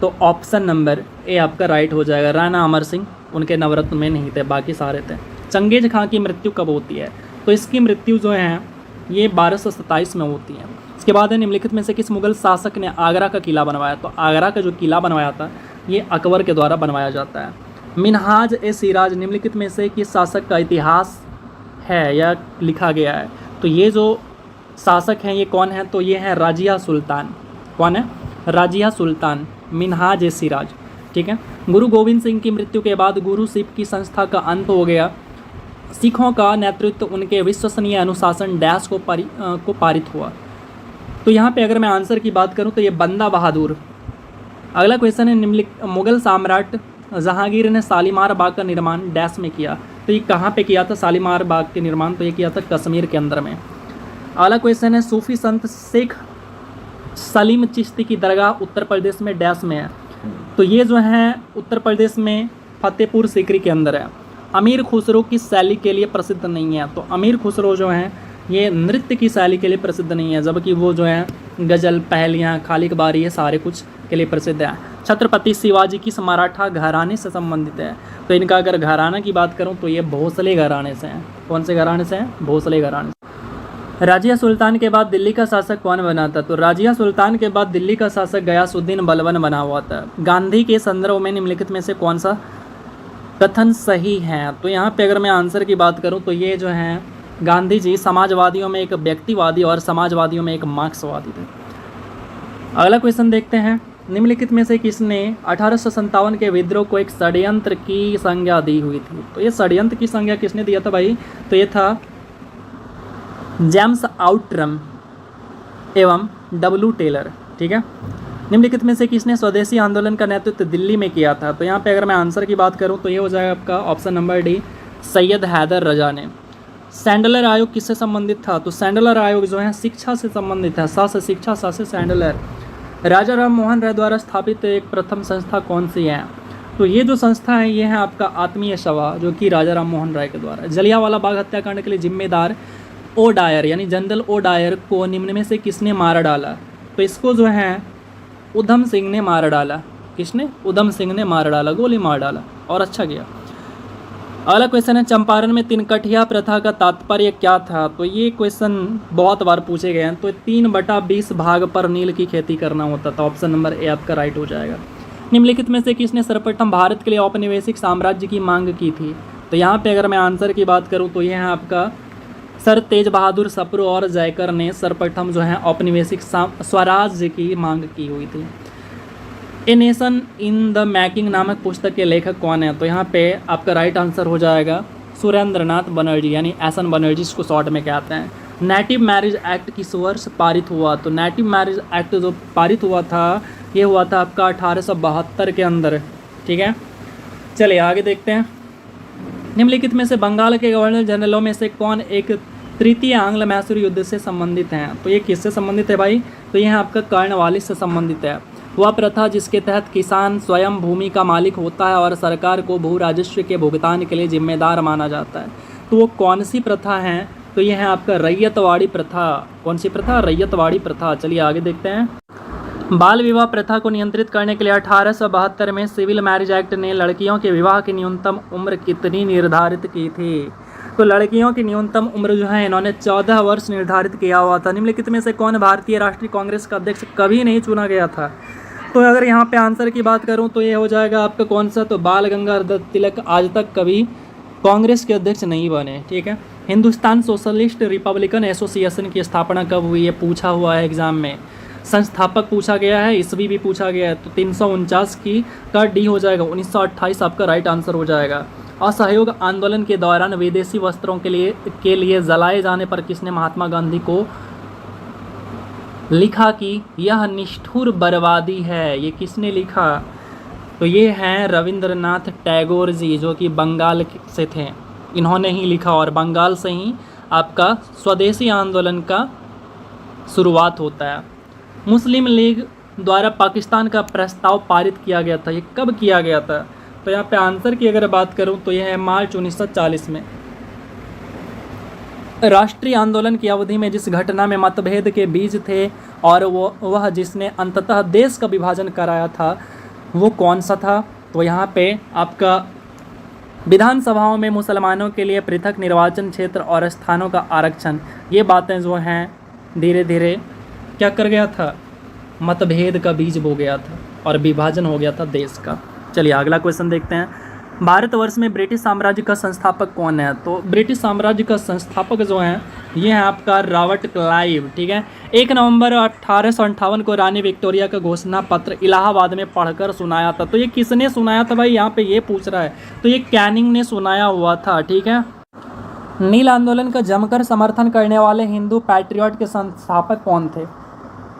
तो ऑप्शन नंबर ए आपका राइट हो जाएगा। राणा अमर सिंह उनके नवरत्न में नहीं थे, बाकी सारे थे। चंगेज खां की मृत्यु कब होती है? तो इसकी मृत्यु जो है ये 1227 में होती है। इसके बाद है निम्नलिखित में से किस मुग़ल शासक ने आगरा का किला बनवाया? तो आगरा का जो किला बनवाया था ये अकबर के द्वारा बनवाया जाता है। मिनहाज ए सिराज निम्नलिखित में से किस शासक का इतिहास है या लिखा गया है? तो ये जो शासक हैं ये कौन है? तो ये हैं राजिया सुल्तान। कौन है? राजिया सुल्तान, मिनहाज ए सिराज, ठीक है। गुरु गोविंद सिंह की मृत्यु के बाद गुरु सिख की संस्था का अंत हो गया। सिखों का नेतृत्व उनके विश्वसनीय अनुशासन डैश को पारित हुआ। तो यहाँ पे अगर मैं आंसर की बात करूँ तो ये बंदा बहादुर। अगला क्वेश्चन है निम्नलिखित मुग़ल सम्राट जहांगीर ने शालीमार बाग का निर्माण डैश में किया? तो ये कहाँ पे किया था शालीमार बाग के निर्माण? तो ये किया था कश्मीर के अंदर में। अगला क्वेश्चन है सूफी संत शेख सलीम चिश्ती की दरगाह उत्तर प्रदेश में डैश में है? तो ये जो है उत्तर प्रदेश में फतेहपुर सीकरी के अंदर है। अमीर खुसरो किस शैली के लिए प्रसिद्ध नहीं है? तो अमीर खुसरो जो हैं ये नृत्य की शैली के लिए प्रसिद्ध नहीं है, जबकि वो जो है गज़ल, पहलियाँ, खाली कबारी ये सारे कुछ के लिए प्रसिद्ध है। छत्रपति शिवाजी किस मराठा घराने से संबंधित है? तो इनका अगर घराना की बात करूँ तो ये भोसले घराने से हैं। कौन से घराने से हैं? भोसले घराने से। राजिया सुल्तान के बाद दिल्ली का शासक कौन बना था? तो राजिया सुल्तान के बाद दिल्ली का शासक गयासुद्दीन बलबन बना हुआ था। गांधी के संदर्भ में निम्नलिखित में से कौन सा कथन सही है? तो यहाँ पे अगर मैं आंसर की बात करूँ तो ये जो है गांधी जी समाजवादियों में एक व्यक्तिवादी और समाजवादियों में एक मार्क्सवादी थे। अगला क्वेश्चन देखते हैं निम्नलिखित में से किसने 1857 के विद्रोह को एक षड्यंत्र की संज्ञा दी हुई थी? तो ये षड्यंत्र की संज्ञा किसने दिया था भाई? तो ये था जेम्स आउट्रम एवं डब्ल्यू टेलर। ठीक है। निम्नलिखित में से किसने स्वदेशी आंदोलन का नेतृत्व दिल्ली में किया था? तो यहाँ पे अगर मैं आंसर की बात करूँ तो ये हो जाएगा आपका option number D, Syed Haider Raza ने। सैंडलर आयोग किससे संबंधित था? तो सैंडलर आयोग जो है शिक्षा से संबंधित है। सा से शिक्षा, सा से सैंडलर। राजा राम मोहन राय द्वारा स्थापित एक प्रथम संस्था कौन सी है? तो ये जो संस्था है ये है आपका आत्मीय सभा, जो कि राजा राम मोहन राय के द्वारा। जलियांवाला बाग हत्याकांड के लिए जिम्मेदार ओ डायर यानी जनरल ओ डायर को निम्न में से किसने मार डाला? तो इसको जो है उधम सिंह ने मार डाला। किसने? उधम सिंह ने मार डाला, गोली मार डाला, और अच्छा किया। अगला क्वेश्चन है, चंपारण में तिनकठिया प्रथा का तात्पर्य क्या था? तो ये क्वेश्चन बहुत बार पूछे गए हैं। तो 3/20 भाग पर नील की खेती करना होता था। ऑप्शन नंबर ए आपका राइट हो जाएगा। निम्नलिखित में से किसने सर्वप्रथम भारत के लिए औपनिवेशिक साम्राज्य की मांग की थी? तो यहाँ पे अगर मैं आंसर की बात करूँ तो ये है आपका सर तेज बहादुर सप्रू और जयकर ने सर्वप्रथम जो है औपनिवेशिक स्वराज्य की मांग की हुई थी। A nation in the making नामक पुस्तक के लेखक कौन है? तो यहाँ पे आपका राइट आंसर हो जाएगा सुरेंद्रनाथ बनर्जी यानी एस.एन. बनर्जी, इसको शॉर्ट में कहते हैं। नेटिव मैरिज एक्ट किस वर्ष पारित हुआ? तो नेटिव मैरिज एक्ट जो पारित हुआ था ये हुआ था आपका 1872 के अंदर। ठीक है, चलिए आगे देखते हैं। निम्नलिखित में से बंगाल के गवर्नर जनरलों में से कौन एक तृतीय आंग्ल मैसूर युद्ध से संबंधित हैं? तो ये किससे संबंधित है भाई? तो ये आपका कर्नवालिस से संबंधित है। वह प्रथा जिसके तहत किसान स्वयं भूमि का मालिक होता है और सरकार को भू राजस्व के भुगतान के लिए जिम्मेदार माना जाता है। तो वो कौन सी प्रथा है? तो ये है आपका रैयतवाड़ी प्रथा। कौन सी प्रथा? रैयतवाड़ी प्रथा। चलिए आगे देखते हैं। बाल विवाह प्रथा को नियंत्रित करने के लिए 1872 में सिविल मैरिज एक्ट ने लड़कियों के विवाह की न्यूनतम उम्र कितनी निर्धारित की थी? तो लड़कियों की न्यूनतम उम्र जो है इन्होंने 14 वर्ष निर्धारित किया हुआ था। निम्नलिखित में से कौन भारतीय राष्ट्रीय कांग्रेस का अध्यक्ष कभी नहीं चुना गया था? तो अगर यहाँ पे आंसर की बात करूँ तो ये हो जाएगा आपका कौन सा? तो बाल गंगाधर तिलक आज तक कभी कांग्रेस के अध्यक्ष नहीं बने। ठीक है। हिंदुस्तान सोशलिस्ट रिपब्लिकन एसोसिएशन की स्थापना कब हुई? ये पूछा हुआ है एग्जाम में। संस्थापक पूछा गया है, ईस्वी भी पूछा गया है। तो 349 की का डी हो जाएगा, 1928 आपका राइट आंसर हो जाएगा। असहयोग आंदोलन के दौरान विदेशी वस्त्रों के लिए जलाए जाने पर किसने महात्मा गांधी को लिखा कि यह निष्ठुर बर्बादी है? ये किसने लिखा? तो ये हैं रविंद्रनाथ टैगोर जी, जो कि बंगाल से थे। इन्होंने ही लिखा और बंगाल से ही आपका स्वदेशी आंदोलन का शुरुआत होता है। मुस्लिम लीग द्वारा पाकिस्तान का प्रस्ताव पारित किया गया था। ये कब किया गया था? तो यहाँ पे आंसर की अगर बात करूँ तो यह है मार्च 1940 में। राष्ट्रीय आंदोलन की अवधि में जिस घटना में मतभेद के बीज थे और वह जिसने अंततः देश का विभाजन कराया था वो कौन सा था? तो यहाँ पे आपका विधानसभाओं में मुसलमानों के लिए पृथक निर्वाचन क्षेत्र और स्थानों का आरक्षण, ये बातें जो हैं धीरे धीरे क्या कर गया था? मतभेद का बीज बो गया था और विभाजन हो गया था देश का। चलिए अगला क्वेश्चन देखते हैं। भारतवर्ष में ब्रिटिश साम्राज्य का संस्थापक कौन है? तो ब्रिटिश साम्राज्य का संस्थापक जो है ये है आपका रॉबर्ट क्लाइव। ठीक है। 1 नवंबर 1858 को रानी विक्टोरिया का घोषणा पत्र इलाहाबाद में पढ़कर सुनाया था। तो ये किसने सुनाया था भाई? यहाँ पे ये पूछ रहा है। तो ये कैनिंग ने सुनाया हुआ था। ठीक है। नील आंदोलन का जमकर समर्थन करने वाले हिंदू पैट्रियट के संस्थापक कौन थे?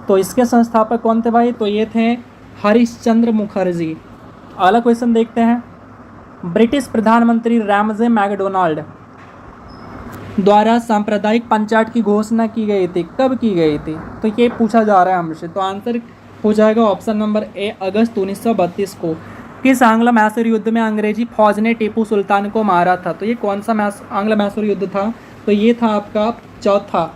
तो इसके संस्थापक कौन थे भाई? तो ये थे हरिश्चंद्र मुखर्जी। अगला क्वेश्चन देखते हैं। ब्रिटिश प्रधानमंत्री रैमजे मैकडोनाल्ड द्वारा सांप्रदायिक पंचायत की घोषणा की गई थी। कब की गई थी? तो ये पूछा जा रहा है हमसे। तो आंसर हो जाएगा ऑप्शन नंबर ए, अगस्त 1932 को। किस आंग्ल मैसूर युद्ध में अंग्रेजी फौज ने टीपू सुल्तान को मारा था? तो ये कौन सा आंग्ल मैसूर युद्ध था? तो ये था आपका चौथा।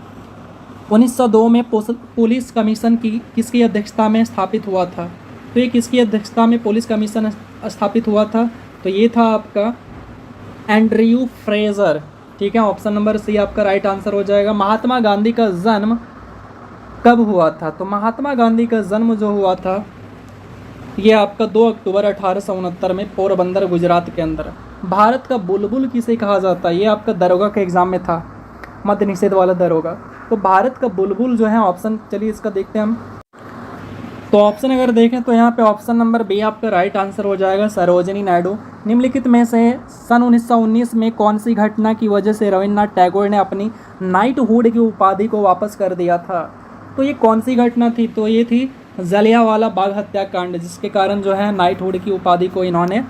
1902 में पुलिस कमीशन की किसकी अध्यक्षता में स्थापित हुआ था? तो ये किसकी अध्यक्षता में पुलिस कमीशन स्थापित हुआ था? तो ये था आपका एंड्रयू फ्रेजर। ठीक है। ऑप्शन नंबर सी आपका राइट आंसर हो जाएगा। महात्मा गांधी का जन्म कब हुआ था? तो महात्मा गांधी का जन्म जो हुआ था ये आपका 2 अक्टूबर 1869 में पोरबंदर गुजरात के अंदर। भारत का बुलबुल किसे कहा जाता है? ये आपका दरोगा के एग्जाम में था, मद्य निषेध वाला दरोगा। तो भारत का बुलबुल जो है ऑप्शन, चलिए इसका देखते हैं हम। तो ऑप्शन अगर देखें तो यहाँ पे ऑप्शन नंबर बी आपका राइट आंसर हो जाएगा, सरोजिनी नायडू। निम्नलिखित में से सन 1919 में कौन सी घटना की वजह से रविन्द्रनाथ टैगोर ने अपनी नाइटहुड की उपाधि को वापस कर दिया था? तो ये कौन सी घटना थी? तो ये थी जलियांवाला बाग हत्याकांड, जिसके कारण जो है नाइटहुड की उपाधि को इन्होंने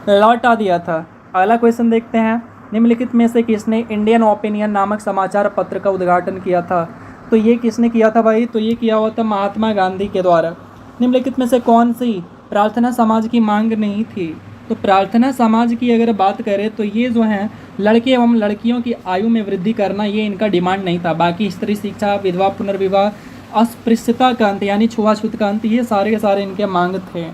लौटा दिया था। अगला क्वेश्चन देखते हैं, निम्नलिखित में से किसने इंडियन ओपिनियन नामक समाचार पत्र का उद्घाटन किया था? तो ये किसने किया था भाई? तो ये किया हुआ था महात्मा गांधी के द्वारा। निम्नलिखित में से कौन सी प्रार्थना समाज की मांग नहीं थी? तो प्रार्थना समाज की अगर बात करें तो ये जो है लड़के एवं लड़कियों की आयु में वृद्धि करना, ये इनका डिमांड नहीं था। बाकी स्त्री शिक्षा, विधवा पुनर्विवाह, अस्पृश्यता का अंत यानी छुआछूत का अंत, ये सारे के सारे इनके मांग थे।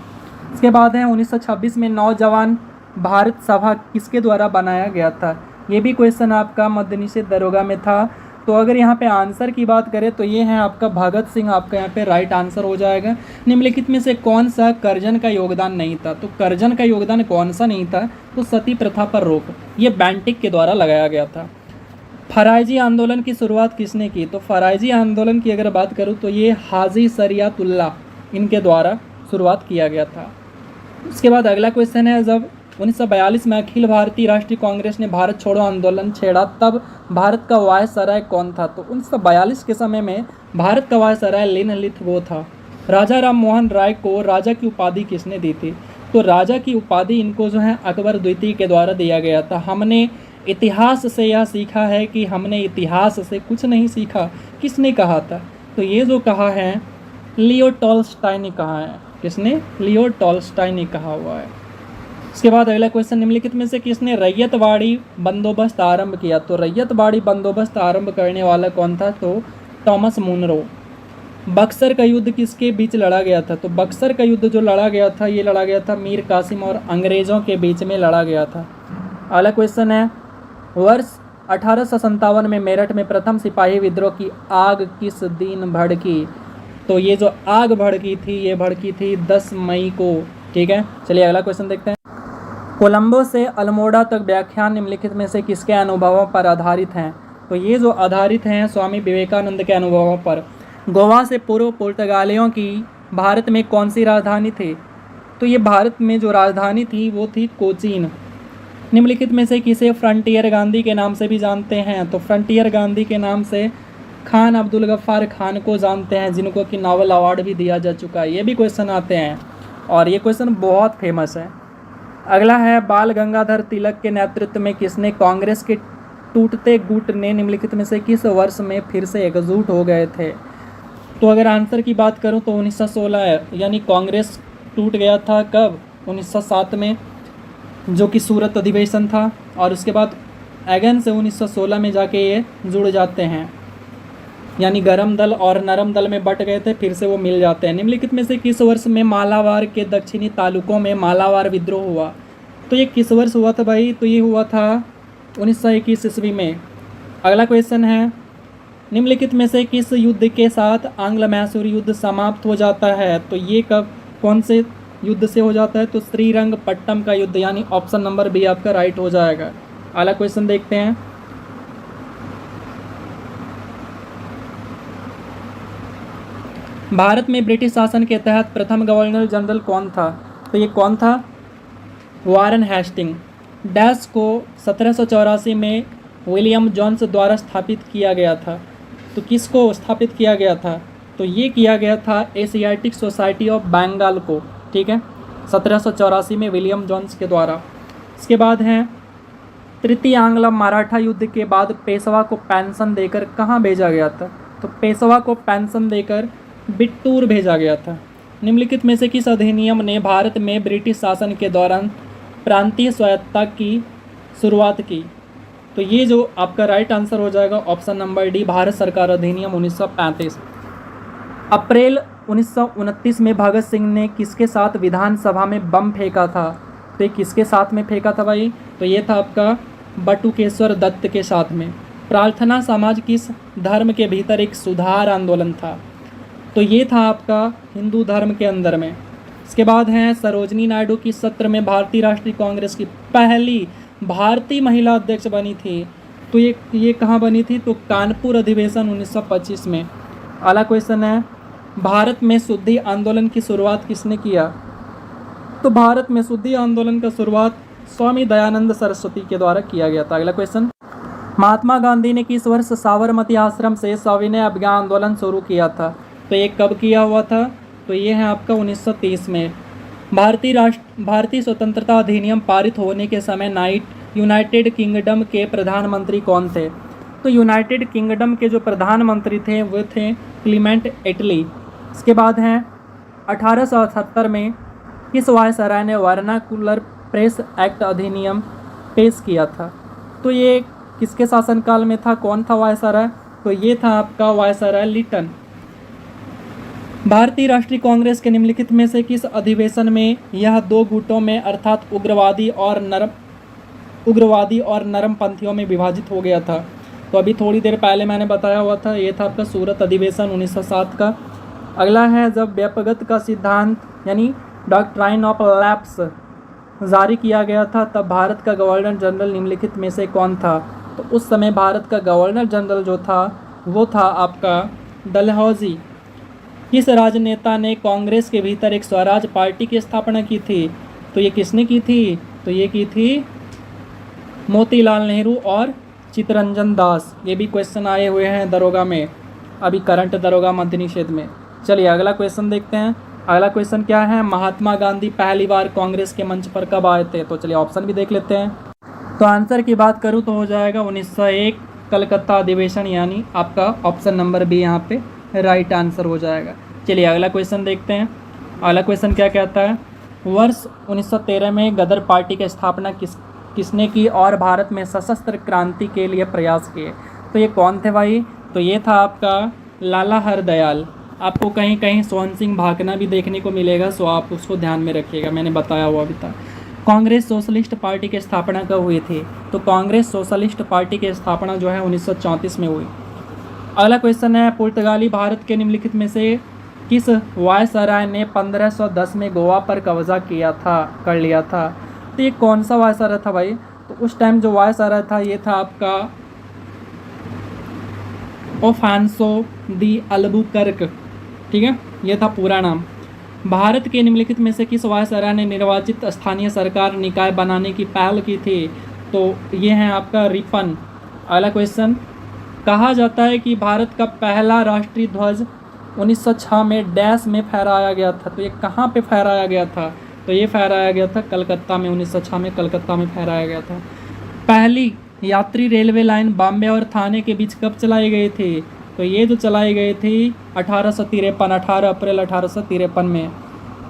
इसके बाद है 1926 में नौजवान भारत सभा किसके द्वारा बनाया गया था? ये भी क्वेश्चन आपका मद्य निषेध दरोगा में था। तो अगर यहाँ पे आंसर की बात करें तो ये है आपका भगत सिंह, आपका यहाँ पे राइट आंसर हो जाएगा। निम्नलिखित में से कौन सा कर्जन का योगदान नहीं था? तो कर्जन का योगदान कौन सा नहीं था? तो सती प्रथा पर रोक, ये बेंटिक के द्वारा लगाया गया था। फराइजी आंदोलन की शुरुआत किसने की? तो फराइजी आंदोलन की अगर बात करूँ तो ये हाजी शरियतुल्लाह, इनके द्वारा शुरुआत किया गया था। उसके बाद अगला क्वेश्चन है, जब 1942 में अखिल भारतीय राष्ट्रीय कांग्रेस ने भारत छोड़ो आंदोलन छेड़ा तब भारत का वायसराय कौन था? तो 1942 के समय में भारत का वायसराय लिनलिथगो था। राजा राम मोहन राय को राजा की उपाधि किसने दी थी? तो राजा की उपाधि इनको जो है अकबर द्वितीय के द्वारा दिया गया था। हमने इतिहास से यह सीखा है कि हमने इतिहास से कुछ नहीं सीखा, किसने कहा था? तो ये जो कहा है लियो टॉल्स्टॉय ने कहा है। किसने? लियो टॉल्स्टॉय ने कहा हुआ है। इसके बाद अगला क्वेश्चन, निम्नलिखित में से किसने रैयतवाड़ी बंदोबस्त आरंभ किया? तो रैयतवाड़ी बंदोबस्त आरंभ करने वाला कौन था? तो थॉमस मुनरो। बक्सर का युद्ध किसके बीच लड़ा गया था? तो बक्सर का युद्ध जो लड़ा गया था, ये लड़ा गया था मीर कासिम और अंग्रेज़ों के बीच में लड़ा गया था। अगला क्वेश्चन है, वर्ष 1857 में मेरठ में प्रथम सिपाही विद्रोह की आग किस दिन भड़की? तो ये जो आग भड़की थी, ये भड़की थी 10 मई को। ठीक है, चलिए अगला क्वेश्चन देखते हैं। कोलंबो से अल्मोड़ा तक व्याख्यान निम्नलिखित में से किसके अनुभवों पर आधारित हैं? तो ये जो आधारित हैं स्वामी विवेकानंद के अनुभवों पर। गोवा से पूर्व पुर्तगालियों की भारत में कौन सी राजधानी थी? तो ये भारत में जो राजधानी थी वो थी कोचीन। निम्नलिखित में से किसे फ्रंटियर गांधी के नाम से भी जानते हैं? तो फ्रंटियर गांधी के नाम से खान अब्दुल गफ्फार खान को जानते हैं, जिनको कि नोबेल अवार्ड भी दिया जा चुका है। ये भी क्वेश्चन आते हैं और ये क्वेश्चन बहुत फेमस है। अगला है, बाल गंगाधर तिलक के नेतृत्व में किसने कांग्रेस के टूटते गुट ने निम्नलिखित में से किस वर्ष में फिर से एकजुट हो गए थे? तो अगर आंसर की बात करूं तो 1916 है, यानी कांग्रेस टूट गया था कब? 1907 में, जो कि सूरत अधिवेशन था। और उसके बाद अगेन से 1916 में जाके ये जुड़ जाते हैं, यानी गरम दल और नरम दल में बट गए थे, फिर से वो मिल जाते हैं। निम्नलिखित में से किस वर्ष में मालाबार के दक्षिणी तालुकों में मालाबार विद्रोह हुआ? तो ये किस वर्ष हुआ था भाई? तो ये हुआ था 1921 ईस्वी में। अगला क्वेश्चन है, निम्नलिखित में से किस युद्ध के साथ आंग्ल मैसूर युद्ध समाप्त हो जाता है? तो ये कब, कौन से युद्ध से हो जाता है? तो श्रीरंगपट्टम का युद्ध, यानी ऑप्शन नंबर बी आपका राइट हो जाएगा। अगला क्वेश्चन देखते हैं, भारत में ब्रिटिश शासन के तहत प्रथम गवर्नर जनरल कौन था? तो ये कौन था? वारन हेस्टिंग। डैश को 1784 में विलियम जोन्स द्वारा स्थापित किया गया था। तो किसको स्थापित किया गया था? तो ये किया गया था एशियाटिक सोसाइटी ऑफ बंगाल को। ठीक है, 1784 में विलियम जोन्स के द्वारा। इसके बाद है, तृतीय आंग्ल मराठा युद्ध के बाद पेशवा को पेंशन देकर कहाँ भेजा गया था? तो पेशवा को पेंशन देकर बिट्टूर भेजा गया था। निम्नलिखित में से किस अधिनियम ने भारत में ब्रिटिश शासन के दौरान प्रांतीय स्वायत्तता की शुरुआत की? तो ये जो आपका राइट आंसर हो जाएगा ऑप्शन नंबर डी, भारत सरकार अधिनियम 1935। अप्रैल 1929 में भगत सिंह ने किसके साथ विधानसभा में बम फेंका था? तो ये किसके साथ में फेंका था भाई? तो ये था आपका बटुकेश्वर दत्त के साथ में। प्रार्थना समाज किस धर्म के भीतर एक सुधार आंदोलन था? तो ये था आपका हिंदू धर्म के अंदर में। इसके बाद हैं, सरोजनी नायडू किस सत्र में भारतीय राष्ट्रीय कांग्रेस की पहली भारतीय महिला अध्यक्ष बनी थी? तो ये कहाँ बनी थी? तो कानपुर अधिवेशन 1925 में। अगला क्वेश्चन है, भारत में शुद्धि आंदोलन की शुरुआत किसने किया? तो भारत में शुद्धि आंदोलन का शुरुआत स्वामी दयानंद सरस्वती के द्वारा किया गया था। अगला क्वेश्चन, महात्मा गांधी ने किस वर्ष साबरमती आश्रम से सविनय अवज्ञा आंदोलन शुरू किया था? तो ये कब किया हुआ था? तो ये है आपका 1930 में। भारतीय स्वतंत्रता अधिनियम पारित होने के समय यूनाइटेड किंगडम के प्रधानमंत्री कौन थे? तो यूनाइटेड किंगडम के जो प्रधानमंत्री थे वो थे क्लीमेंट एटली। इसके बाद हैं 1878 में किस वायसराय ने वर्नाकुलर प्रेस एक्ट अधिनियम पेश किया था? तो ये किसके शासनकाल में था? कौन था वायसराय? तो ये था आपका वायसराय लिटन। भारतीय राष्ट्रीय कांग्रेस के निम्नलिखित में से किस अधिवेशन में यह दो गुटों में अर्थात उग्रवादी और नरमपंथियों में विभाजित हो गया था? तो अभी थोड़ी देर पहले मैंने बताया हुआ था, ये था आपका सूरत अधिवेशन 1907 का। अगला है, जब व्यपगत का सिद्धांत यानी डॉक्ट्राइन ऑफ लैप्स जारी किया गया था तब भारत का गवर्नर जनरल निम्नलिखित में से कौन था? तो उस समय भारत का गवर्नर जनरल जो था वो था आपका डलहौजी। किस राजनेता ने कांग्रेस के भीतर एक स्वराज पार्टी की स्थापना की थी? तो ये किसने की थी? तो ये की थी मोतीलाल नेहरू और चित्तरंजन दास। ये भी क्वेश्चन आए हुए हैं दरोगा में, अभी करंट दरोगा मध्य निषेध में। चलिए अगला क्वेश्चन देखते हैं। अगला क्वेश्चन क्या है, महात्मा गांधी पहली बार कांग्रेस के मंच पर कब आए थे? तो चलिए ऑप्शन भी देख लेते हैं। तो आंसर की बात करूँ तो हो जाएगा 1901 कलकत्ता अधिवेशन, यानी आपका ऑप्शन नंबर बी यहाँ पे राइट आंसर हो जाएगा। चलिए अगला क्वेश्चन देखते हैं। अगला क्वेश्चन क्या कहता है, वर्ष 1913 में गदर पार्टी की स्थापना किसने की और भारत में सशस्त्र क्रांति के लिए प्रयास किए? तो ये कौन थे भाई? तो ये था आपका लाला हरदयाल। आपको कहीं कहीं सोहन सिंह भाकना भी देखने को मिलेगा, सो आप उसको ध्यान में रखिएगा, मैंने बताया हुआ अभी तक। कांग्रेस सोशलिस्ट पार्टी की स्थापना कब हुई थी? तो कांग्रेस सोशलिस्ट पार्टी की स्थापना जो है 1934 में हुई। अगला क्वेश्चन है, पुर्तगाली भारत के निम्नलिखित में से किस वायसराय ने 1510 में गोवा पर कब्जा कर लिया था? तो ये कौन सा वायसराय था भाई? तो उस टाइम जो वायसराय था ये था आपका ओफांसो दी अल्बुकर्क, ठीक है, ये था पूरा नाम। भारत के निम्नलिखित में से किस वायसराय ने निर्वाचित स्थानीय सरकार निकाय बनाने की पहल की थी? तो ये है आपका रिपन। अगला क्वेश्चन, कहा जाता है कि भारत का पहला राष्ट्रीय ध्वज 1906 में डैश में फहराया गया था। तो ये कहाँ पे फहराया गया था? तो ये फहराया गया था कलकत्ता में, 1906 में कलकत्ता में फहराया गया था। पहली यात्री रेलवे लाइन बॉम्बे और थाने के बीच कब चलाई गई थी? तो ये जो चलाई गई थी 18 अप्रैल 1853 में।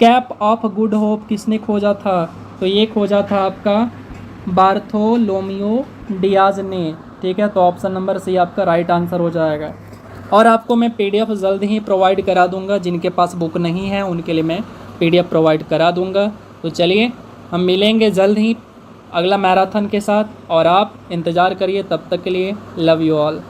कैप ऑफ गुड होप किसने खोजा था? तो ये खोजा था आपका बार्थोलोमियो डियाज ने, ठीक है। तो ऑप्शन नंबर सी आपका राइट आंसर हो जाएगा। और आपको मैं PDF जल्द ही प्रोवाइड करा दूंगा, जिनके पास बुक नहीं है उनके लिए मैं PDF प्रोवाइड करा दूंगा। तो चलिए हम मिलेंगे जल्द ही अगला मैराथन के साथ, और आप इंतज़ार करिए। तब तक के लिए लव यू ऑल।